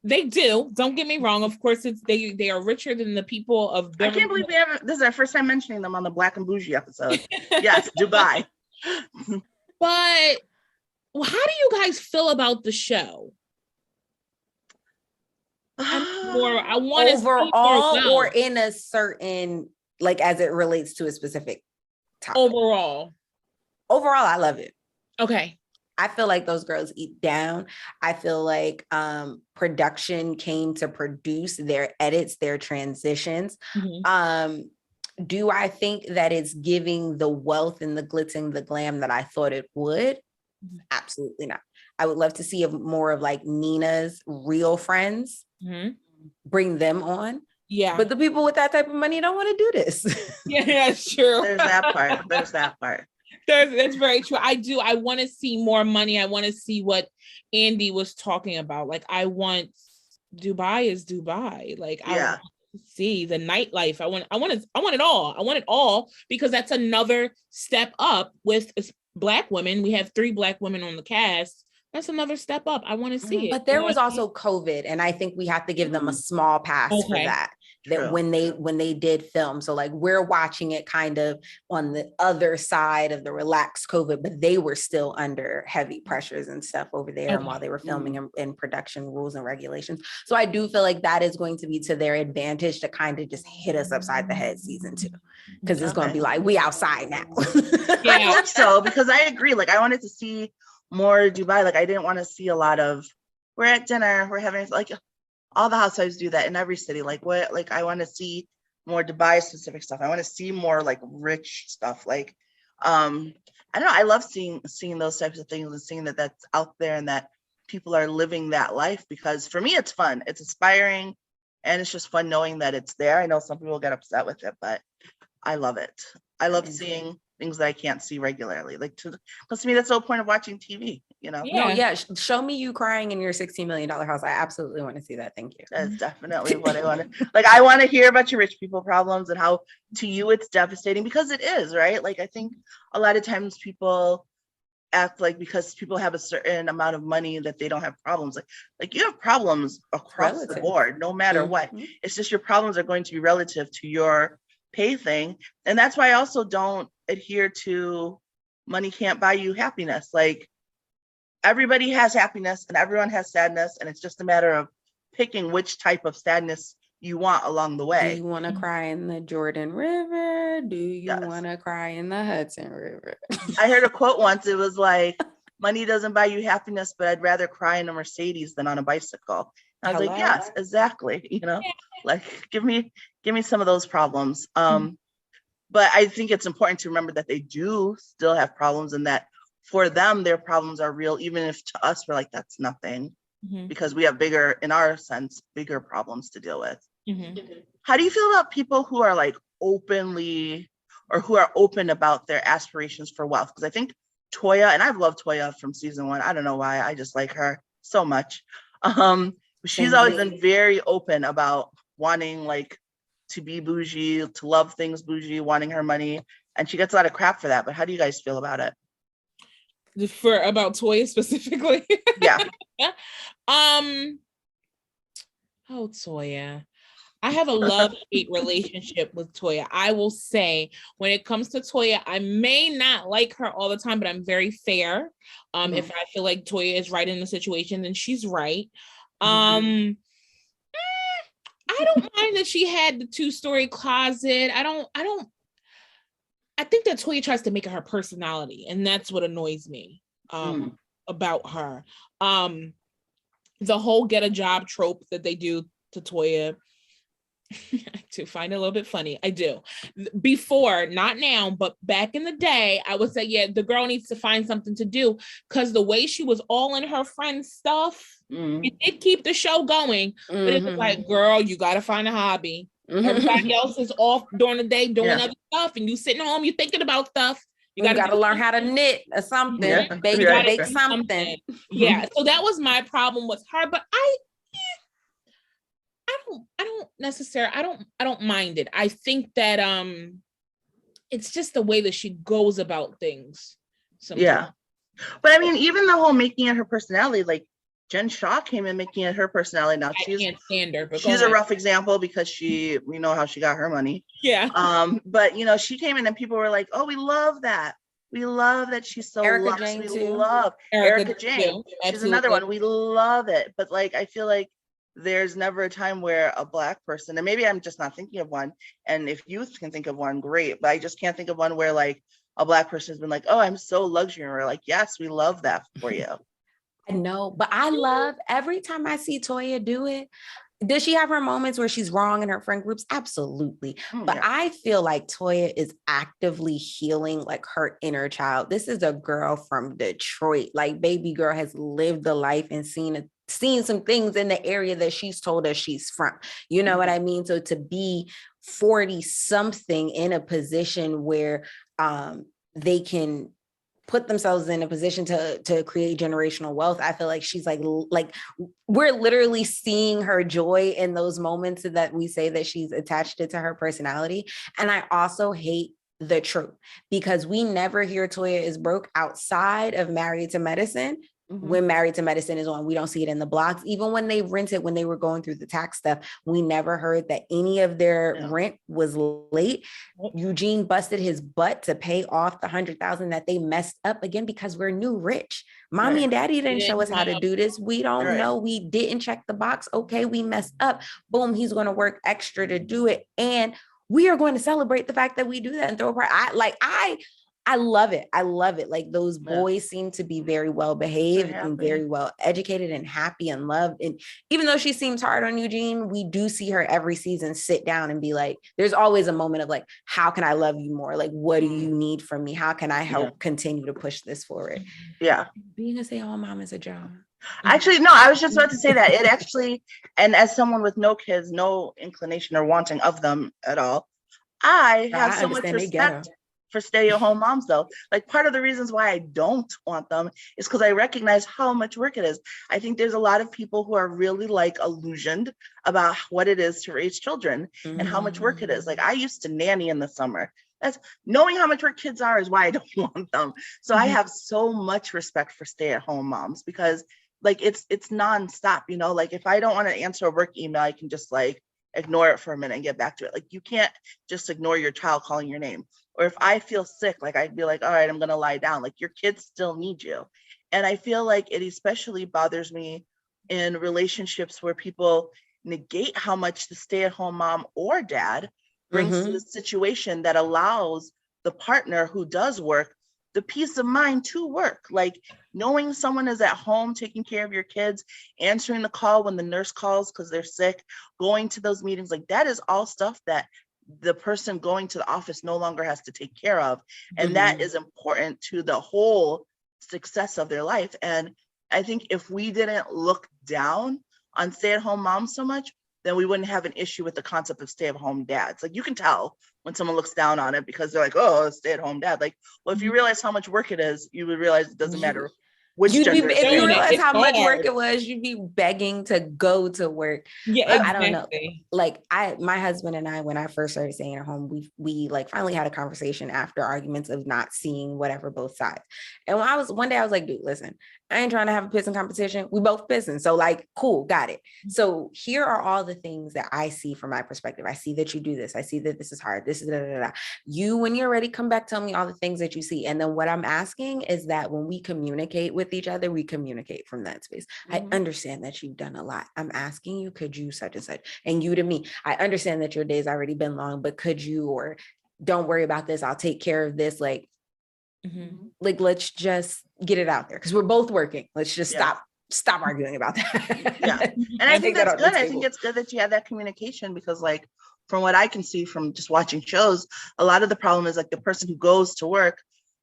[SPEAKER 4] they do. Don't get me wrong. Of course, they are richer than the people of
[SPEAKER 2] I can't believe this is our first time mentioning them on the Black and Bougie episode. Yes, Dubai.
[SPEAKER 4] But how do you guys feel about the show? I want
[SPEAKER 3] overall or in a certain, like, as it relates to a specific topic.
[SPEAKER 4] Overall,
[SPEAKER 3] I love it.
[SPEAKER 4] Okay.
[SPEAKER 3] I feel like those girls eat down. I feel like production came to produce their edits, their transitions. Do I think that it's giving the wealth and the glitz and the glam that I thought it would? Absolutely not. I would love to see more of like Nina's real friends, bring them on. Yeah. But the people with that type of money don't want to do this.
[SPEAKER 4] Yeah, that's true.
[SPEAKER 2] There's that part.
[SPEAKER 4] That's very true. I want to see more money. I want to see what Andy was talking about. Like, I want Dubai is Dubai. Like, I want to see the nightlife. I want it all. I want it all, because that's another step up with Black women. We have 3 Black women on the cast. That's another step up. I want to see it.
[SPEAKER 3] But there was also COVID, and I think we have to give them a small pass for that. That when they did film, so like we're watching it kind of on the other side of the relaxed COVID, but they were still under heavy pressures and stuff over there, and while they were filming in production rules and regulations. So I do feel like that is going to be to their advantage to kind of just hit us upside the head season 2, because it's going to be like, we outside now.
[SPEAKER 2] I hope so, because I agree. Like, I wanted to see more Dubai. Like, I didn't want to see a lot of, we're at dinner, we're having, like, all the housewives do that in every city. Like, what, like, I want to see more Dubai specific stuff. I want to see more like rich stuff. Like, I don't know. I love seeing those types of things and seeing that that's out there and that people are living that life, because for me, it's fun. It's inspiring. And it's just fun knowing that it's there. I know some people get upset with it, but I love it. I love seeing things that I can't see regularly. Like, because to me, that's the whole point of watching TV, you know?
[SPEAKER 3] Show me you crying in your $16 million house. I absolutely want to see that. Thank you.
[SPEAKER 2] That's definitely what I want to, like, I want to hear about your rich people problems and how to you it's devastating, because it is, right? Like, I think a lot of times people act like because people have a certain amount of money that they don't have problems. Like you have problems across the board, no matter what. It's just your problems are going to be relative to your pay thing. And that's why I also don't adhere to money can't buy you happiness. Like, everybody has happiness and everyone has sadness, and it's just a matter of picking which type of sadness you want along the way.
[SPEAKER 3] Do you want to cry in the Jordan River? Do you want to cry in the Hudson River?
[SPEAKER 2] I heard a quote once. It was like, money doesn't buy you happiness, but I'd rather cry in a Mercedes than on a bicycle. And I was like, yes, exactly. You know, like, give me some of those problems. But I think it's important to remember that they do still have problems, and that for them, their problems are real, even if to us, we're like, that's nothing,
[SPEAKER 4] Mhm.
[SPEAKER 2] because we have bigger, in our sense, bigger problems to deal with.
[SPEAKER 4] Mhm.
[SPEAKER 2] How do you feel about people who are like openly, or who are open about their aspirations for wealth? Because I think Toya, and I've loved Toya from season 1. I don't know why, I just like her so much. She's always been very open about wanting like to be bougie, to love things bougie, wanting her money, and she gets a lot of crap for that. But how do you guys feel about it?
[SPEAKER 4] For about Toya specifically?
[SPEAKER 2] Yeah.
[SPEAKER 4] Oh, Toya. I have a love-hate relationship with Toya. I will say, when it comes to Toya, I may not like her all the time, but I'm very fair. If I feel like Toya is right in the situation, then she's right. I don't mind that she had the 2-story closet. I think that Toya tries to make it her personality, and that's what annoys me about her. The whole get a job trope that they do to Toya, I do find it a little bit funny. I do. Before, not now, but back in the day, I would say, yeah, the girl needs to find something to do, because the way she was all in her friend's stuff, it did keep the show going. But it was like, girl, you got to find a hobby. Everybody else is off during the day doing other stuff, and you sitting home, you thinking about stuff. You got to
[SPEAKER 3] learn how to knit or something.
[SPEAKER 2] Yeah.
[SPEAKER 3] Baby,
[SPEAKER 2] Yeah.
[SPEAKER 3] bake something.
[SPEAKER 4] Yeah. So that was my problem with her. But I don't mind it. I think that it's just the way that she goes about things sometimes.
[SPEAKER 2] Yeah. But I mean, even the whole making it her personality, like Jen Shaw came in making it her personality. Now
[SPEAKER 4] I can't stand her, but
[SPEAKER 2] she's a rough example because we know how she got her money.
[SPEAKER 4] Yeah.
[SPEAKER 2] But she came in and people were like, oh, we love that. We love that she's so
[SPEAKER 3] Erica
[SPEAKER 2] luxe.
[SPEAKER 3] Jane
[SPEAKER 2] We
[SPEAKER 3] too.
[SPEAKER 2] love Erica Jane. She's
[SPEAKER 4] Absolutely.
[SPEAKER 2] another one. We love it. But like, I feel like there's never a time where a Black person, and maybe I'm just not thinking of one, and if youth can think of one, great, but I just can't think of one where like a Black person has been like, oh, I'm so luxury, and we're like, yes, we love that for you.
[SPEAKER 3] I know, but I love every time I see Toya do it. Does she have her moments where she's wrong in her friend groups? Absolutely. But I feel like Toya is actively healing like her inner child. This is a girl from Detroit. Like, baby girl has lived the life and seen some things in the area that she's told us she's from. You know what I mean? So to be 40 something in a position where they can put themselves in a position to create generational wealth, I feel like she's like we're literally seeing her joy in those moments that we say that she's attached it to her personality. And I also hate the trope, because we never hear Toya is broke outside of Married to Medicine. When Married to Medicine is on, we don't see it in the blogs. Even when they rented, when they were going through the tax stuff, we never heard that any of their rent was late. Eugene busted his butt to pay off the $100,000 that they messed up, again, because we're new rich. Mommy and daddy didn't show us how to do this. We don't know. We didn't check the box. Okay, we messed up. Boom, he's going to work extra to do it. And we are going to celebrate the fact that we do that and throw a party. I love it. I love it. Like, those boys seem to be very well behaved and very well educated and happy and loved. And even though she seems hard on Eugene, we do see her every season sit down and be like, there's always a moment of like, how can I love you more? Like, what do you need from me? How can I help continue to push this forward?
[SPEAKER 2] Yeah.
[SPEAKER 3] Being a stay-at-home mom is a job.
[SPEAKER 2] Actually, no, I was just about to say that. It actually, and as someone with no kids, no inclination or wanting of them at all, I have so much respect for stay-at-home moms, though. Like, part of the reasons why I don't want them is because I recognize how much work it is. I think there's a lot of people who are really like illusioned about what it is to raise children and how much work it is. Like, I used to nanny in the summer. That's knowing how much work kids are is why I don't want them. So I have so much respect for stay-at-home moms, because like it's nonstop, like if I don't want to answer a work email, I can just like ignore it for a minute and get back to it. Like, you can't just ignore your child calling your name. Or if I feel sick, like I'd be like, all right, I'm going to lie down. Like, your kids still need you. And I feel like it especially bothers me in relationships where people negate how much the stay-at-home mom or dad brings to the situation that allows the partner who does work the peace of mind to work. Like, knowing someone is at home taking care of your kids, answering the call when the nurse calls because they're sick, going to those meetings, like that is all stuff that the person going to the office no longer has to take care of. And that is important to the whole success of their life. And I think if we didn't look down on stay-at-home moms so much, then we wouldn't have an issue with the concept of stay-at-home dads. Like, you can tell when someone looks down on it because they're like, oh, stay-at-home dad. Like, well, if you realize how much work it is, you would realize it doesn't matter which gender.
[SPEAKER 3] If you realize
[SPEAKER 4] it's
[SPEAKER 3] how much work
[SPEAKER 4] hard.
[SPEAKER 3] it was, you'd be begging to go to work.
[SPEAKER 4] Yeah,
[SPEAKER 3] But
[SPEAKER 4] exactly.
[SPEAKER 3] I don't know. Like my husband and I, when I first started staying at home, we like finally had a conversation after arguments of not seeing whatever both sides. And one day I was like, dude, listen, I ain't trying to have a pissing competition. We both pissing. So like, cool, got it. So here are all the things that I see from my perspective. I see that you do this. I see that this is hard. This is da, da, da, da. You, when you're ready, come back, tell me all the things that you see. And then what I'm asking is that when we communicate with each other, we communicate from that space. I understand that you've done a lot. I'm asking you, could you such and such? And you to me, I understand that your day's already been long, but could you, or don't worry about this, I'll take care of this. Like, like, let's just get it out there because we're both working. Let's just stop arguing about that.
[SPEAKER 2] Yeah. And I think that's good. I think it's good that you have that communication because, like, from what I can see from just watching shows, a lot of the problem is like the person who goes to work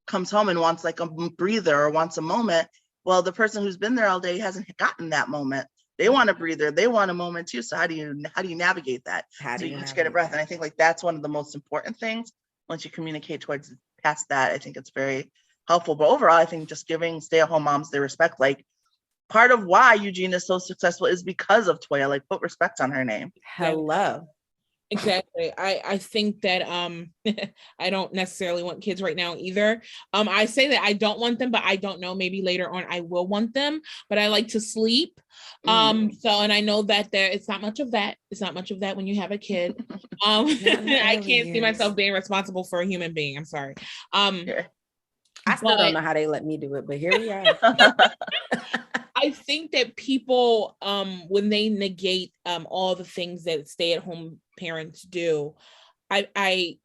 [SPEAKER 2] comes home and wants like a breather or wants a moment. Well, the person who's been there all day hasn't gotten that moment. They want a breather. They want a moment too. So how do you navigate that? So you each get a breath. And I think like that's one of the most important things. Once you communicate towards past that, I think it's very helpful. But overall, I think just giving stay-at-home moms their respect, like part of why Eugene is so successful is because of Toya. Like, put respect on her name.
[SPEAKER 3] Hello.
[SPEAKER 4] Exactly. I think that I don't necessarily want kids right now either. I say that I don't want them, but I don't know, maybe later on I will want them, but I like to sleep. So, and I know that it's not much of that. It's not much of that when you have a kid. I can't see myself being responsible for a human being. I'm sorry.
[SPEAKER 3] I still don't know how they let me do it, but here we are.
[SPEAKER 4] I think that people, when they negate all the things that stay-at-home parents do, I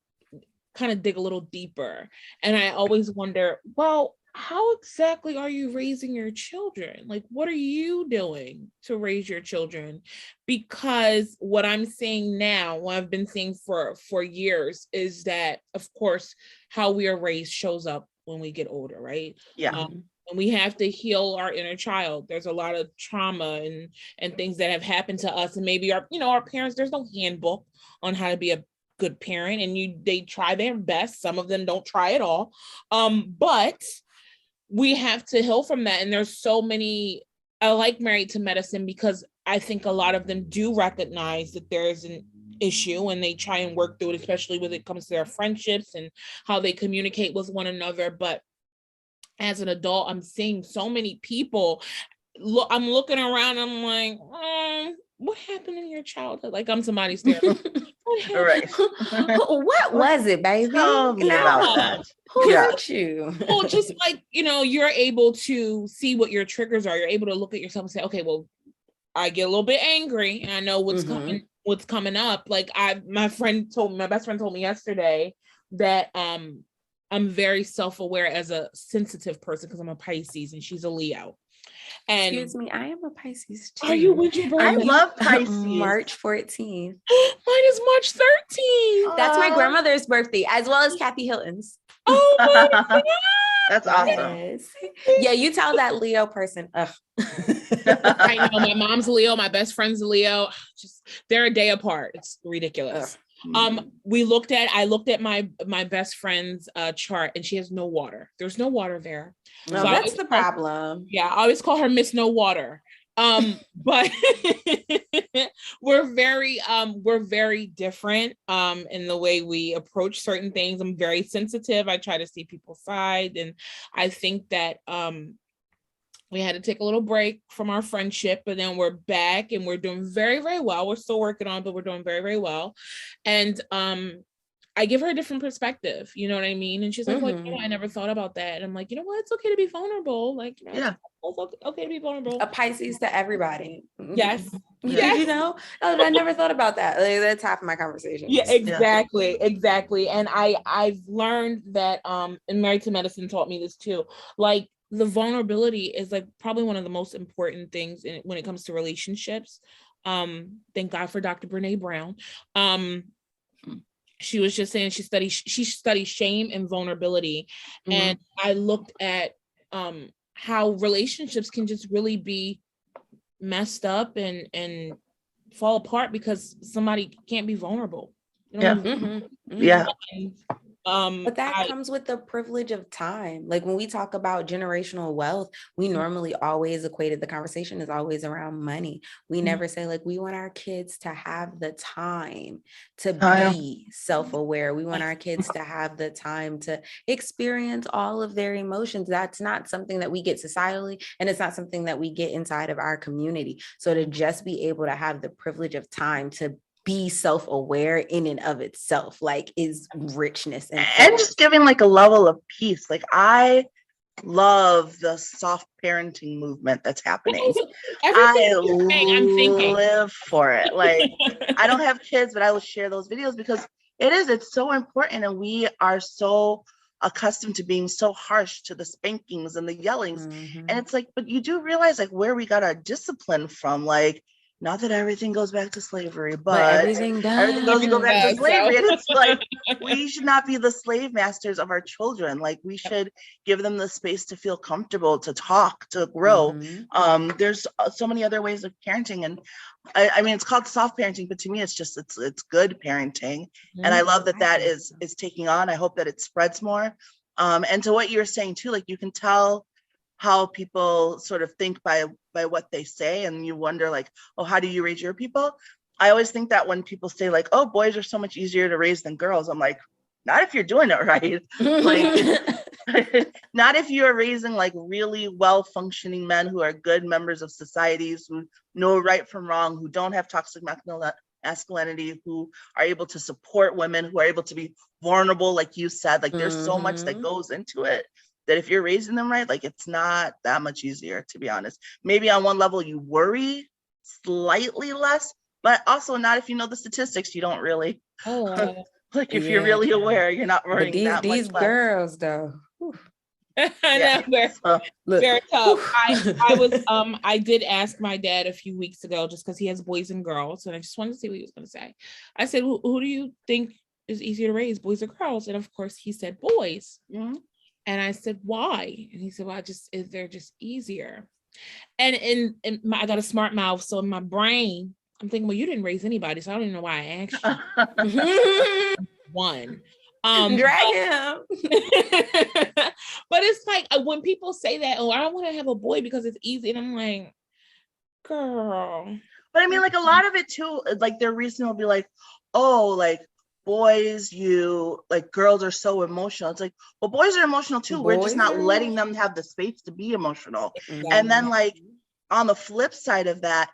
[SPEAKER 4] kind of dig a little deeper. And I always wonder, well, how exactly are you raising your children? Like, what are you doing to raise your children? Because what I'm seeing now, what I've been seeing for years, is that, of course, how we are raised shows up when we get older, right?
[SPEAKER 2] Yeah.
[SPEAKER 4] And we have to heal our inner child. There's a lot of trauma and things that have happened to us. And maybe our parents, there's no handbook on how to be a good parent. And they try their best. Some of them don't try at all. But we have to heal from that. And there's so many, I like Married to Medicine because I think a lot of them do recognize that there's an issue and they try and work through it, especially when it comes to their friendships and how they communicate with one another. But as an adult, I'm seeing so many people. I'm looking around. I'm like, what happened in your childhood? Like I'm somebody's therapist.
[SPEAKER 2] Right.
[SPEAKER 3] What was it, baby?
[SPEAKER 2] Tell me about that.
[SPEAKER 3] Who hurt you?
[SPEAKER 4] Well, just like, you're able to see what your triggers are. You're able to look at yourself and say, okay, well, I get a little bit angry and I know what's coming up. Like my best friend told me yesterday that I'm very self-aware as a sensitive person because I'm a Pisces and she's a Leo. And
[SPEAKER 3] excuse me, I am a Pisces too.
[SPEAKER 4] Are you? When's your birthday?
[SPEAKER 2] I love Pisces.
[SPEAKER 3] March 14th.
[SPEAKER 4] Mine is March 13th.
[SPEAKER 3] That's my grandmother's birthday, as well as Kathy Hilton's.
[SPEAKER 4] Oh my God.
[SPEAKER 2] That's awesome.
[SPEAKER 3] Yes. Yeah, you tell that Leo person.
[SPEAKER 4] I know my mom's Leo, my best friend's Leo. They're a day apart. It's ridiculous. I looked at my best friend's chart and she has no water. There's no water there.
[SPEAKER 3] No,
[SPEAKER 4] So
[SPEAKER 3] that's the problem.
[SPEAKER 4] I always call her Miss No Water. But we're very different in the way we approach certain things. I'm very sensitive. I try to see people's side, and I think that we had to take a little break from our friendship, but then we're back and we're doing very, very well. We're still working on it, but we're doing very, very well. And I give her a different perspective, you know what I mean? And she's like, well, I never thought about that. And I'm like, you know what? It's okay to be vulnerable. Like, it's okay to be vulnerable.
[SPEAKER 3] A Pisces to everybody.
[SPEAKER 4] Yes.
[SPEAKER 3] Yes. I never thought about that. Like, that's half of my conversation.
[SPEAKER 4] Yeah, exactly. And I've learned that, and Married to Medicine taught me this too. Like, the vulnerability is like probably one of the most important things when it comes to relationships. Thank God for Dr. Brene Brown. She was just saying she studies shame and vulnerability. And I looked at how relationships can just really be messed up and fall apart because somebody can't be vulnerable.
[SPEAKER 2] Yeah.
[SPEAKER 3] But that comes with the privilege of time. Like when we talk about generational wealth, we normally always equated the conversation is always around money. We never say like we want our kids to have the time to be self-aware. We want our kids to have the time to experience all of their emotions. That's not something that we get societally, and it's not something that we get inside of our community. So to just be able to have the privilege of time to be self-aware in and of itself, like, is richness and
[SPEAKER 2] just giving like a level of peace. Like I love the soft parenting movement that's happening. I live for it. Like I don't have kids, but I will share those videos because it's so important, and we are so accustomed to being so harsh to the spankings and the yellings. And it's like, but you do realize like where we got our discipline from. Like, not that everything goes back to slavery, but
[SPEAKER 3] everything does
[SPEAKER 2] go back to slavery. And it's like, we should not be the slave masters of our children. Like we should give them the space to feel comfortable, to talk, to grow. There's so many other ways of parenting. And I mean, it's called soft parenting, but to me, it's just, it's good parenting. And I love that is taking on. I hope that it spreads more. And to what you're saying too, like you can tell how people sort of think by what they say, and you wonder like, oh, how do you raise your people? I always think that when people say like, oh, boys are so much easier to raise than girls, I'm like, not if you're doing it right. Like, not if you're raising like really well-functioning men who are good members of societies, who know right from wrong, who don't have toxic masculinity, who are able to support women, who are able to be vulnerable, like you said. Like there's so much that goes into it, that if you're raising them right, like it's not that much easier, to be honest. Maybe on one level you worry slightly less, but also not if you know the statistics, you don't really. Like if you're really aware, you're not worrying that much.
[SPEAKER 3] These girls though.
[SPEAKER 4] I know, very tough. I did ask my dad a few weeks ago, just because he has boys and girls, and I just wanted to see what he was going to say. I said, who do you think is easier to raise, boys or girls? And of course he said boys. And I said, why? And he said, well, they're just easier. And I got a smart mouth. So in my brain, I'm thinking, well, you didn't raise anybody, so I don't even know why I asked you. One.
[SPEAKER 3] Drag him.
[SPEAKER 4] But it's like when people say that, oh, I don't want to have a boy because it's easy. And I'm like, girl.
[SPEAKER 2] But I mean, like a lot of it too, like their reason will be like, oh, like, boys, girls are so emotional. It's like, well, boys are emotional too. We're just not letting them have the space to be emotional. And then like on the flip side of that,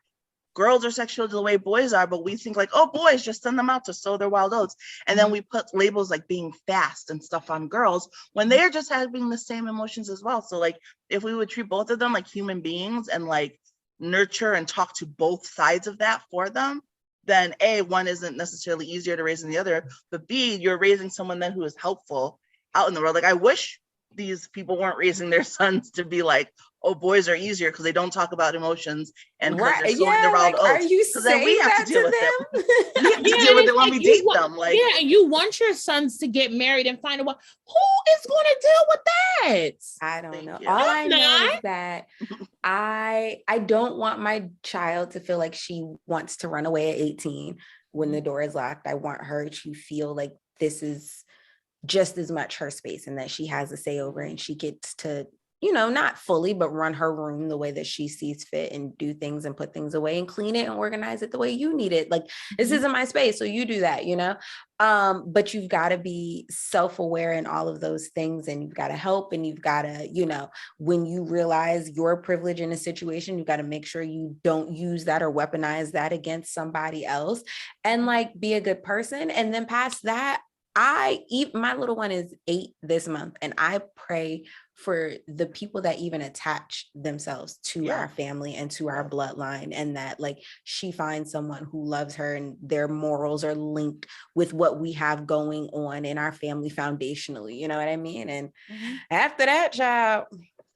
[SPEAKER 2] girls are sexual the way boys are, but we think like, oh, boys, just send them out to sow their wild oats. And then we put labels like being fast and stuff on girls when they are just having the same emotions as well. So like if we would treat both of them like human beings and like nurture and talk to both sides of that for them, then A, one isn't necessarily easier to raise than the other, but B, you're raising someone then who is helpful out in the world. Like I wish these people weren't raising their sons to be like, oh, boys are easier because they don't talk about emotions and they're sowing the wild oats.
[SPEAKER 3] Are you saying
[SPEAKER 2] we have to deal with it. We have to deal with it when we date them. Like,
[SPEAKER 4] yeah, and you want your sons to get married and find a wife. Who is going to deal with that?
[SPEAKER 3] I don't know. All I know is that I don't want my child to feel like she wants to run away at 18 when the door is locked. I want her to feel like this is just as much her space and that she has a say over, and she gets to, not fully, but run her room the way that she sees fit and do things and put things away and clean it and organize it the way you need it. Like, this isn't my space, so you do that, but you've got to be self-aware in all of those things, and you've got to help, and you've got to, when you realize your privilege in a situation, you've got to make sure you don't use that or weaponize that against somebody else, and like be a good person. And then past that, my little one is 8 this month, and I pray for the people that even attach themselves to our family and to our bloodline, and that like she finds someone who loves her and their morals are linked with what we have going on in our family foundationally, you know what I mean? And after that, child,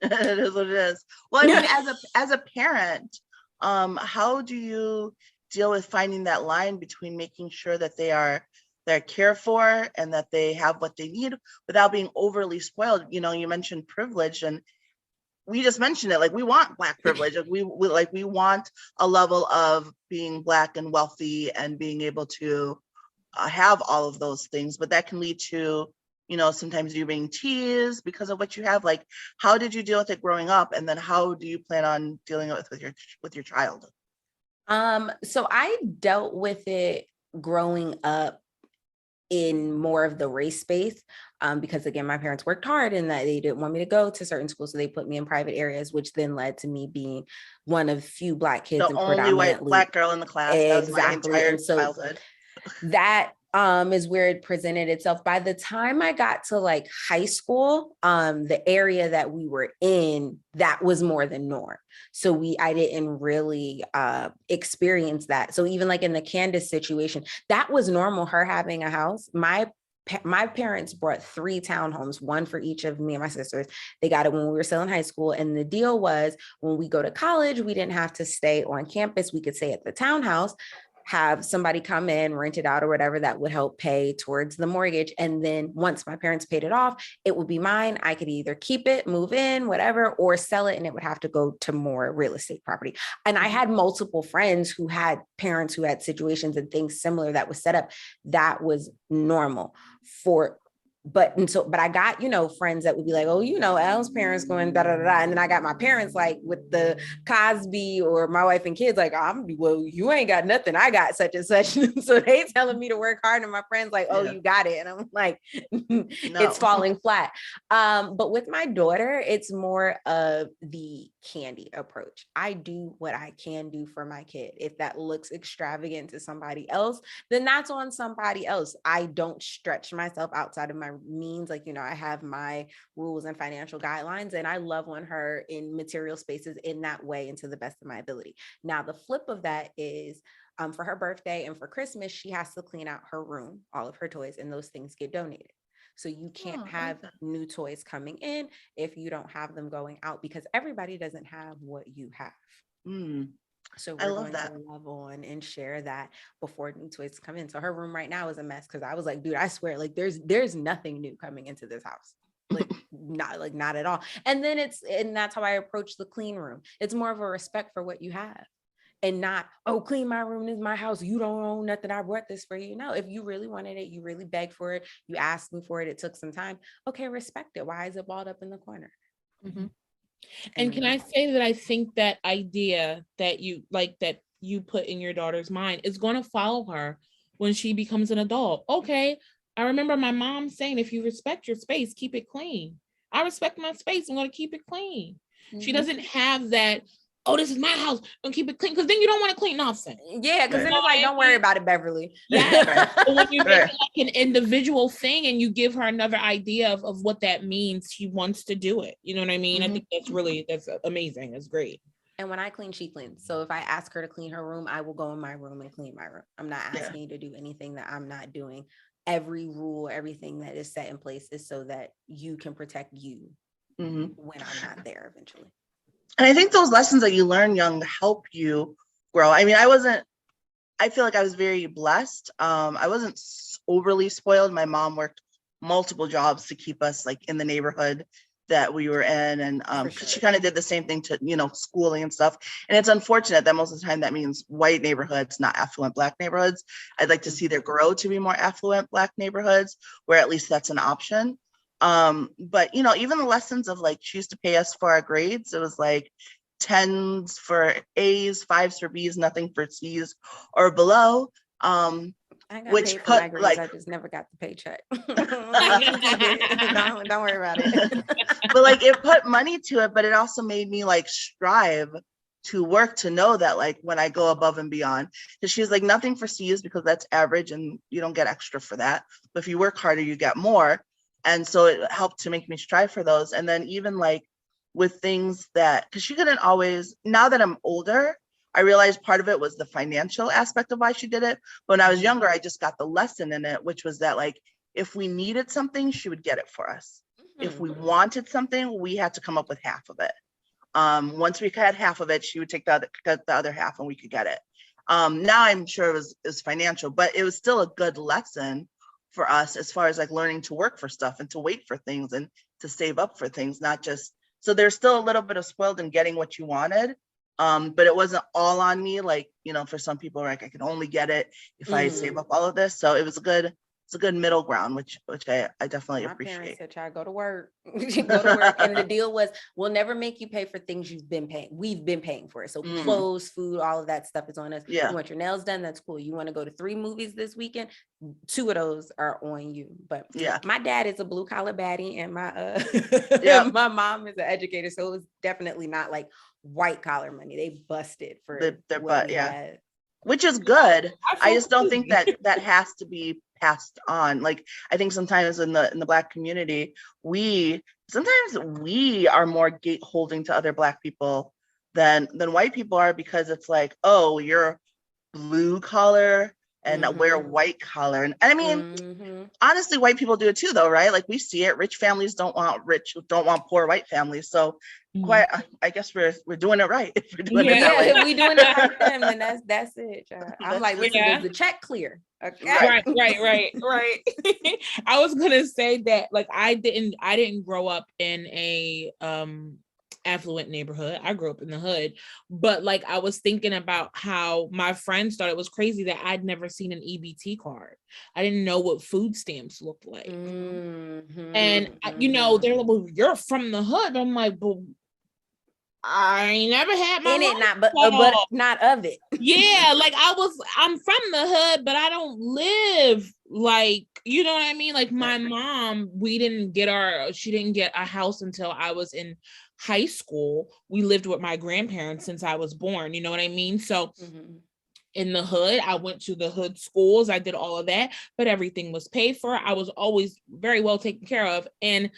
[SPEAKER 2] it is what it is. Well, I mean, as a parent, how do you deal with finding that line between making sure that they're cared for and that they have what they need without being overly spoiled? You mentioned privilege, and we just mentioned it, like we want Black privilege, like we want a level of being Black and wealthy and being able to have all of those things, but that can lead to, you know, sometimes you being teased because of what you have. Like, how did you deal with it growing up, and then how do you plan on dealing with your child?
[SPEAKER 3] So I dealt with it growing up in more of the race space, because again, my parents worked hard and that they didn't want me to go to certain schools, so they put me in private areas, which then led to me being one of few Black kids
[SPEAKER 2] The
[SPEAKER 3] and
[SPEAKER 2] only white Black girl in the class. That was my entire
[SPEAKER 3] and so
[SPEAKER 2] childhood.
[SPEAKER 3] That is where it presented itself. By the time I got to like high school, the area that we were in, that was more than norm. So I didn't really experience that. So even like in the Candace situation, that was normal, her having a house. My parents brought 3 townhomes, one for each of me and my sisters. They got it when we were still in high school. And the deal was when we go to college, we didn't have to stay on campus. We could stay at the townhouse, have somebody come in, rent it out or whatever that would help pay towards the mortgage. And then once my parents paid it off, it would be mine. I could either keep it, move in, whatever, or sell it, and it would have to go to more real estate property. And I had multiple friends who had parents who had situations and things similar that was set up. That was normal but I got, you know, friends that would be like, oh, you know, Elle's parents going da da da da. And then I got my parents like with the Cosby or My Wife and Kids, like, well, you ain't got nothing. I got such and such. So they telling me to work hard. And my friends like, oh, you got it. And I'm like, it's falling flat. But with my daughter, it's more of the Candy approach. I do what I can do for my kid. If that looks extravagant to somebody else, then that's on somebody else. I don't stretch myself outside of my means. Like, you know, I have my rules and financial guidelines, and I love on her in material spaces in that way and to the best of my ability. Now, the flip of that is for her birthday and for Christmas, she has to clean out her room, all of her toys, and those things get donated. So you can't have new toys coming in if you don't have them going out, because everybody doesn't have what you have. So we're going to love on and share that before new toys come in. So her room right now is a mess because I was like, dude, I swear, like there's nothing new coming into this house. Not at all. And that's how I approach the clean room. It's more of a respect for what you have. And not, oh, clean my room, this is my house, you don't own nothing, I brought this for you. No, if you really wanted it, you really begged for it, you asked me for it, it took some time. Okay, respect it. Why is it balled up in the corner?
[SPEAKER 4] Mm-hmm. And can I say that I think that idea that you put in your daughter's mind is going to follow her when she becomes an adult. Okay, I remember my mom saying, if you respect your space, keep it clean. I respect my space, I'm going to keep it clean. Mm-hmm. She doesn't have that, oh, this is my house, don't keep it clean, because then you don't want to clean nothing.
[SPEAKER 3] Yeah, because then it's like, don't worry about it, Beverly.
[SPEAKER 4] Yeah. But when you make it like an individual thing and you give her another idea of what that means, she wants to do it. You know what I mean? Mm-hmm. I think that's amazing. That's great.
[SPEAKER 3] And when I clean, she cleans. So if I ask her to clean her room, I will go in my room and clean my room. I'm not asking you to do anything that I'm not doing. Every rule, everything that is set in place is so that you can protect you when I'm not there eventually.
[SPEAKER 2] And I think those lessons that you learn young help you grow. I mean, I feel like I was very blessed. I wasn't overly spoiled. My mom worked multiple jobs to keep us like in the neighborhood that we were in. And she kind of did the same thing to, you know, schooling and stuff. And it's unfortunate that most of the time that means white neighborhoods, not affluent Black neighborhoods. I'd like to see there grow to be more affluent Black neighborhoods where at least that's an option. But you know, even the lessons of like, she used to pay us for our grades. It was like 10s for A's, 5s for B's, nothing for C's or below.
[SPEAKER 3] I got paid for my grades, like, I just never got the paycheck. don't worry about it.
[SPEAKER 2] But like, it put money to it, but it also made me like strive to work to know that like when I go above and beyond, because she's like, nothing for C's because that's average and you don't get extra for that. But if you work harder, you get more. And so it helped to make me strive for those. And then even like with things that, because she couldn't always, now that I'm older, I realized part of it was the financial aspect of why she did it. But when I was younger, I just got the lesson in it, which was that like, if we needed something, she would get it for us. If we wanted something, we had to come up with half of it. Once we had half of it, she would take the other half and we could get it. Now I'm sure it was financial, but it was still a good lesson for us as far as like learning to work for stuff and to wait for things and to save up for things, not just So there's still a little bit of spoiled in getting what you wanted. But it wasn't all on me. Like, you know, for some people, like I can only get it if I save up all of this. So it's a good middle ground, which I definitely
[SPEAKER 3] My
[SPEAKER 2] appreciate.
[SPEAKER 3] parents said, "Try go to work, go to work." And the deal was, we'll never make you pay for things we've been paying for it. So clothes, food, all of that stuff is on us.
[SPEAKER 2] Yeah.
[SPEAKER 3] You want your nails done? That's cool. You want to go to 3 movies this weekend? 2 of those are on you. But
[SPEAKER 2] yeah,
[SPEAKER 3] my dad is a blue collar baddie, and my
[SPEAKER 2] yeah,
[SPEAKER 3] my mom is an educator, so it was definitely not like white collar money. They busted for
[SPEAKER 2] their
[SPEAKER 3] what
[SPEAKER 2] butt,
[SPEAKER 3] we
[SPEAKER 2] yeah.
[SPEAKER 3] had.
[SPEAKER 2] Which is good. I just don't
[SPEAKER 4] Absolutely.
[SPEAKER 2] think that has to be passed on. Like, I think sometimes in the Black community, we are more gate holding to other Black people than white people are, because it's like, oh, you're blue collar and we're white collar. And I mean, honestly, white people do it too, though, right? Like, we see it. Rich families don't want poor white families. So I guess we're doing it right if we're doing it that way.
[SPEAKER 3] If we doing it like them, then that's it. I'm like, listen, does the check clear? Okay.
[SPEAKER 4] Right. I was gonna say that, like, I didn't grow up in a affluent neighborhood. I grew up in the hood, but like, I was thinking about how my friends thought it was crazy that I'd never seen an EBT card. I didn't know what food stamps looked like. And you know, they're like, "Well, you're from the hood." I'm like, "Well, I ain't never had my
[SPEAKER 3] in it, but not of it."
[SPEAKER 4] Yeah, like, I'm from the hood, but I don't live like, you know what I mean? Like, my mom, she didn't get a house until I was in high school. We lived with my grandparents since I was born, you know what I mean? So in the hood, I went to the hood schools, I did all of that, but everything was paid for. I was always very well taken care of. And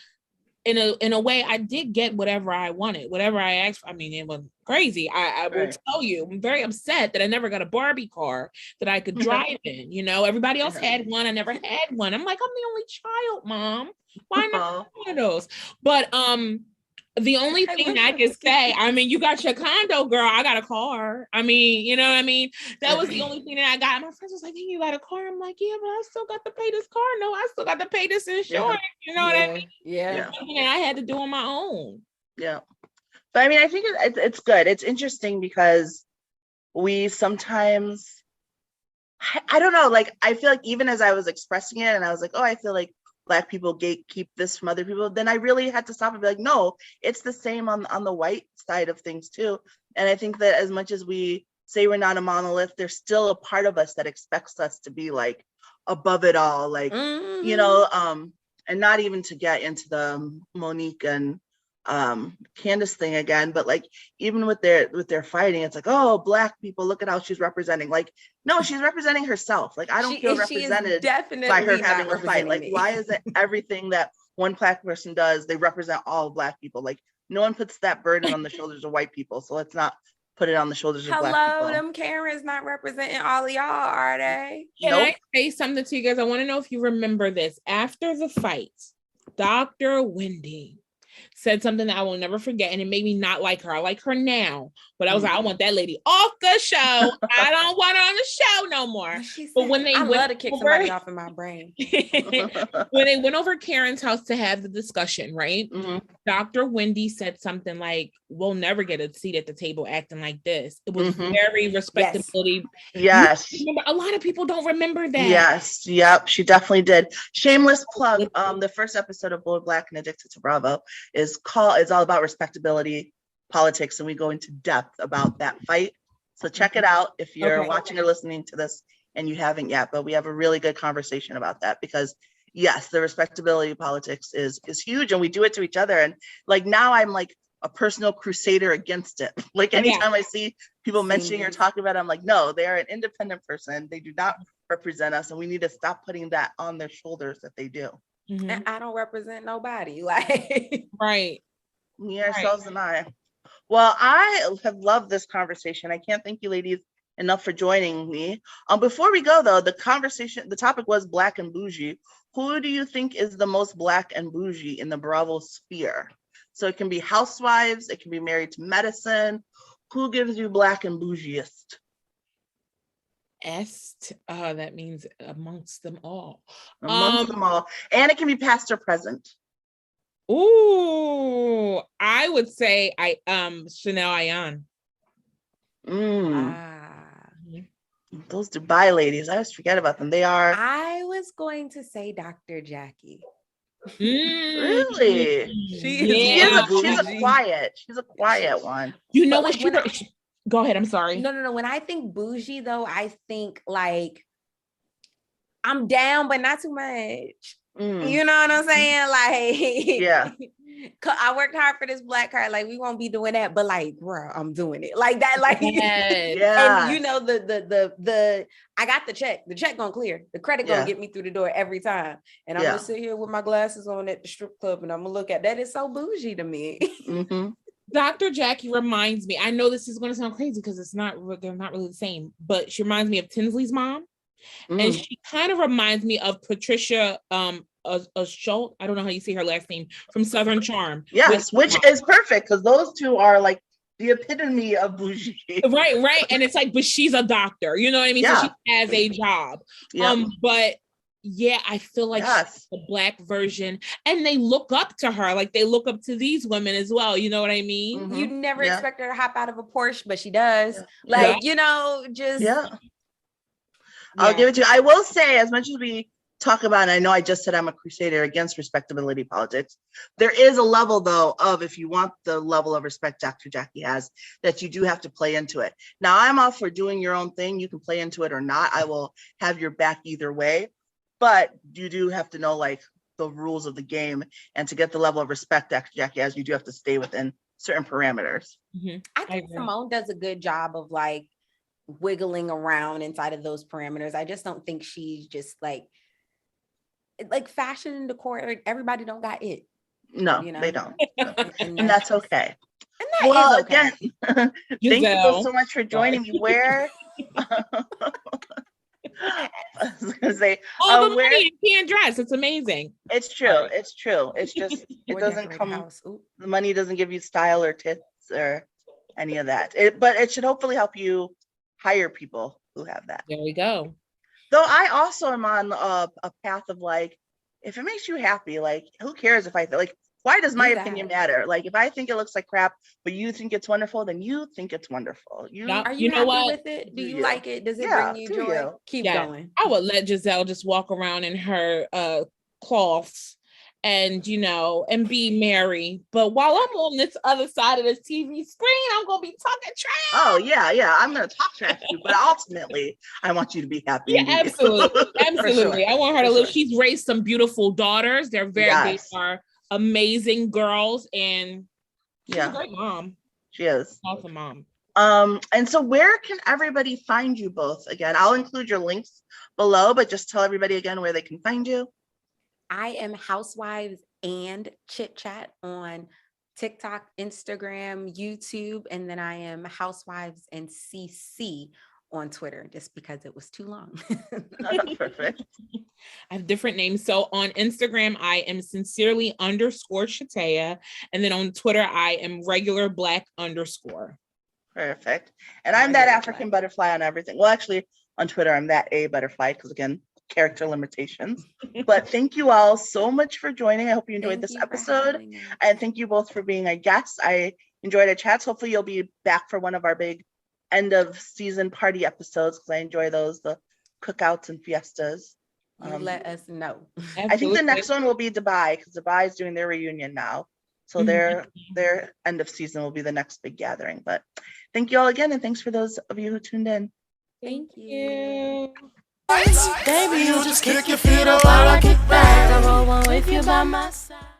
[SPEAKER 4] in a way, I did get whatever I wanted, whatever I asked for. I mean, it was crazy. I will tell you, I'm very upset that I never got a Barbie car that I could drive in. You know, everybody else had one. I never had one. I'm like, I'm the only child, Mom. Why not one of those? But the only thing I can say, I mean, you got your condo, girl. I got a car. I mean, you know what I mean? That was the only thing that I got. My friends was like, "Hey, you got a car?" I'm like, "Yeah, but I still got to pay this car. No, I still got to pay this insurance." You know what I mean?
[SPEAKER 3] Yeah.
[SPEAKER 4] And I had to do on my own.
[SPEAKER 2] Yeah. But I mean, I think it's good. It's interesting because we sometimes, I don't know, like, I feel like even as I was expressing it and I was like, oh, I feel like Black people gatekeep this from other people, then I really had to stop and be like, no, it's the same on the white side of things too. And I think that as much as we say we're not a monolith, there's still a part of us that expects us to be like above it all, like, you know, and not even to get into the Monique and Candace thing again, but like, even with their fighting, it's like, oh, Black people, look at how she's representing. Like, no, she's representing herself. Like, I don't feel represented by her having a fight. Like, why is it everything that one Black person does, they represent all Black people? Like, no one puts that burden on the shoulders of white people, so let's not put it on the shoulders of Black people.
[SPEAKER 3] Them Karens not representing all of y'all, are they?
[SPEAKER 4] Can I say something to you guys? I want to know if you remember this. After the fight, Dr. Wendy said something that I will never forget, and it made me not like her. I like her now, but I was like, I want that lady off the show. I don't want her on the show no more. But when they
[SPEAKER 3] love to kick somebody off in my brain.
[SPEAKER 4] When they went over Karen's house to have the discussion, right? Dr. Wendy said something like, "We'll never get a seat at the table acting like this." It was very respectability.
[SPEAKER 2] Yes.
[SPEAKER 4] A lot of people don't remember that.
[SPEAKER 2] Yes. Yep. She definitely did. Shameless plug. The first episode of Bold, Black, and Addicted to Bravo is all about respectability politics, and we go into depth about that fight. So check it out if you're watching or listening to this and you haven't yet. But we have a really good conversation about that, because yes, the respectability politics is huge, and we do it to each other. And like, now I'm like a personal crusader against it. Like, anytime I see people mentioning or talking about it, I'm like, no, they are an independent person. They do not represent us, and we need to stop putting that on their shoulders that they do.
[SPEAKER 3] And I don't represent nobody. Like,
[SPEAKER 2] Me, ourselves, and I. Well, I have loved this conversation. I can't thank you ladies enough for joining me. Before we go though, the topic was Black and Bougie. Who do you think is the most Black and bougie in the Bravo sphere? So it can be housewives, it can be married to medicine. Who gives you Black and bougiest?
[SPEAKER 4] That means amongst them all.
[SPEAKER 2] Amongst them all. And it can be past or present.
[SPEAKER 4] Ooh, I would say Chanel Ayan.
[SPEAKER 2] Those Dubai ladies, I always forget about them. They are.
[SPEAKER 3] I was going to say Dr. Jackie.
[SPEAKER 2] Really?
[SPEAKER 3] She's
[SPEAKER 2] a quiet one.
[SPEAKER 4] You know what? Go ahead. I'm sorry.
[SPEAKER 3] No. When I think bougie, though, I think like I'm down, but not too much. You know what I'm saying? Like,
[SPEAKER 2] yeah.
[SPEAKER 3] I worked hard for this black card. Like, we won't be doing that, but like, bro, I'm doing it like that. Like,
[SPEAKER 2] yeah.
[SPEAKER 3] And you know, the I got the check. The check gonna clear. The credit gonna get me through the door every time. And I'm gonna sit here with my glasses on at the strip club, and I'm gonna look at that. It's so bougie to me.
[SPEAKER 4] Dr. Jackie reminds me. I know this is going to sound crazy because they're not really the same, but she reminds me of Tinsley's mom. And she kind of reminds me of Patricia Schultz. I don't know how you say her last name, from Southern Charm.
[SPEAKER 2] Yes, which is perfect because those two are like the epitome of bougie.
[SPEAKER 4] Right. And it's like, but she's a doctor, you know what I mean? So she has a job. But yeah, I feel like she's the black version, and they look up to her, like they look up to these women as well. You know what I mean?
[SPEAKER 3] You never expect her to hop out of a Porsche, but she does. Like, you know, just
[SPEAKER 2] I'll give it to you. I will say, as much as we talk about, and I know I just said I'm a crusader against respectability politics, there is a level, though, of if you want the level of respect Dr. Jackie has, that you do have to play into it. Now, I'm all for doing your own thing. You can play into it or not. I will have your back either way. But you do have to know, like, the rules of the game. And to get the level of respect Dr. Jackie has, you do have to stay within certain parameters.
[SPEAKER 3] I think Simone does a good job of, like, wiggling around inside of those parameters. I just don't think she's just like fashion and decor. Everybody don't got it.
[SPEAKER 2] No, you know? They don't. And that's okay.
[SPEAKER 3] And that is okay.
[SPEAKER 2] Again, thank you so much for joining me. Where I was gonna say,
[SPEAKER 4] the money you can't dress. It's amazing.
[SPEAKER 2] It's true. It's true. It's just it doesn't come. The money doesn't give you style or tits or any of that. But it should hopefully help you hire people who have that.
[SPEAKER 4] There we go.
[SPEAKER 2] Though I also am on a path of like, if it makes you happy, like, who cares if why does my opinion matter? Like, if I think it looks like crap, but you think it's wonderful, then you think it's wonderful.
[SPEAKER 3] Are you happy with it? Do you like it? Does it bring you joy? Keep going.
[SPEAKER 4] I would let Gizelle just walk around in her cloths and, you know, and be merry. But while I'm on this other side of this TV screen, I'm going to be talking trash.
[SPEAKER 2] Oh, yeah. I'm going to talk trash to you, but ultimately, I want you to be happy.
[SPEAKER 4] Yeah, absolutely. Absolutely. Sure. I want her to live. Sure. She's raised some beautiful daughters. They are amazing girls, and she's a great mom.
[SPEAKER 2] She is.
[SPEAKER 4] Awesome mom.
[SPEAKER 2] And so where can everybody find you both? Again, I'll include your links below, but just tell everybody again where they can find you.
[SPEAKER 3] I am Housewives and Chit Chat on TikTok, Instagram, YouTube, and then I am Housewives and CC on Twitter, just because it was too long.
[SPEAKER 2] Perfect.
[SPEAKER 4] I have different names. So on Instagram, I am sincerely _Shataiya. And then on Twitter, I am regular black _.
[SPEAKER 2] Perfect. And I'm that African butterfly on everything. Well, actually, on Twitter, I'm that A butterfly, because again, character limitations. But thank you all so much for joining. I hope you enjoyed this episode. And thank you both for being a guest. I enjoyed our chats. Hopefully you'll be back for one of our big end of season party episodes, because I enjoy those, the cookouts and fiestas.
[SPEAKER 3] Let us know.
[SPEAKER 2] I think the next one will be Dubai, because Dubai is doing their reunion now. So their end of season will be the next big gathering. But thank you all again. And thanks for those of you who tuned in.
[SPEAKER 3] Thank you.
[SPEAKER 1] Baby, you just kick your feet up while I kick back. I roll one with you by my side.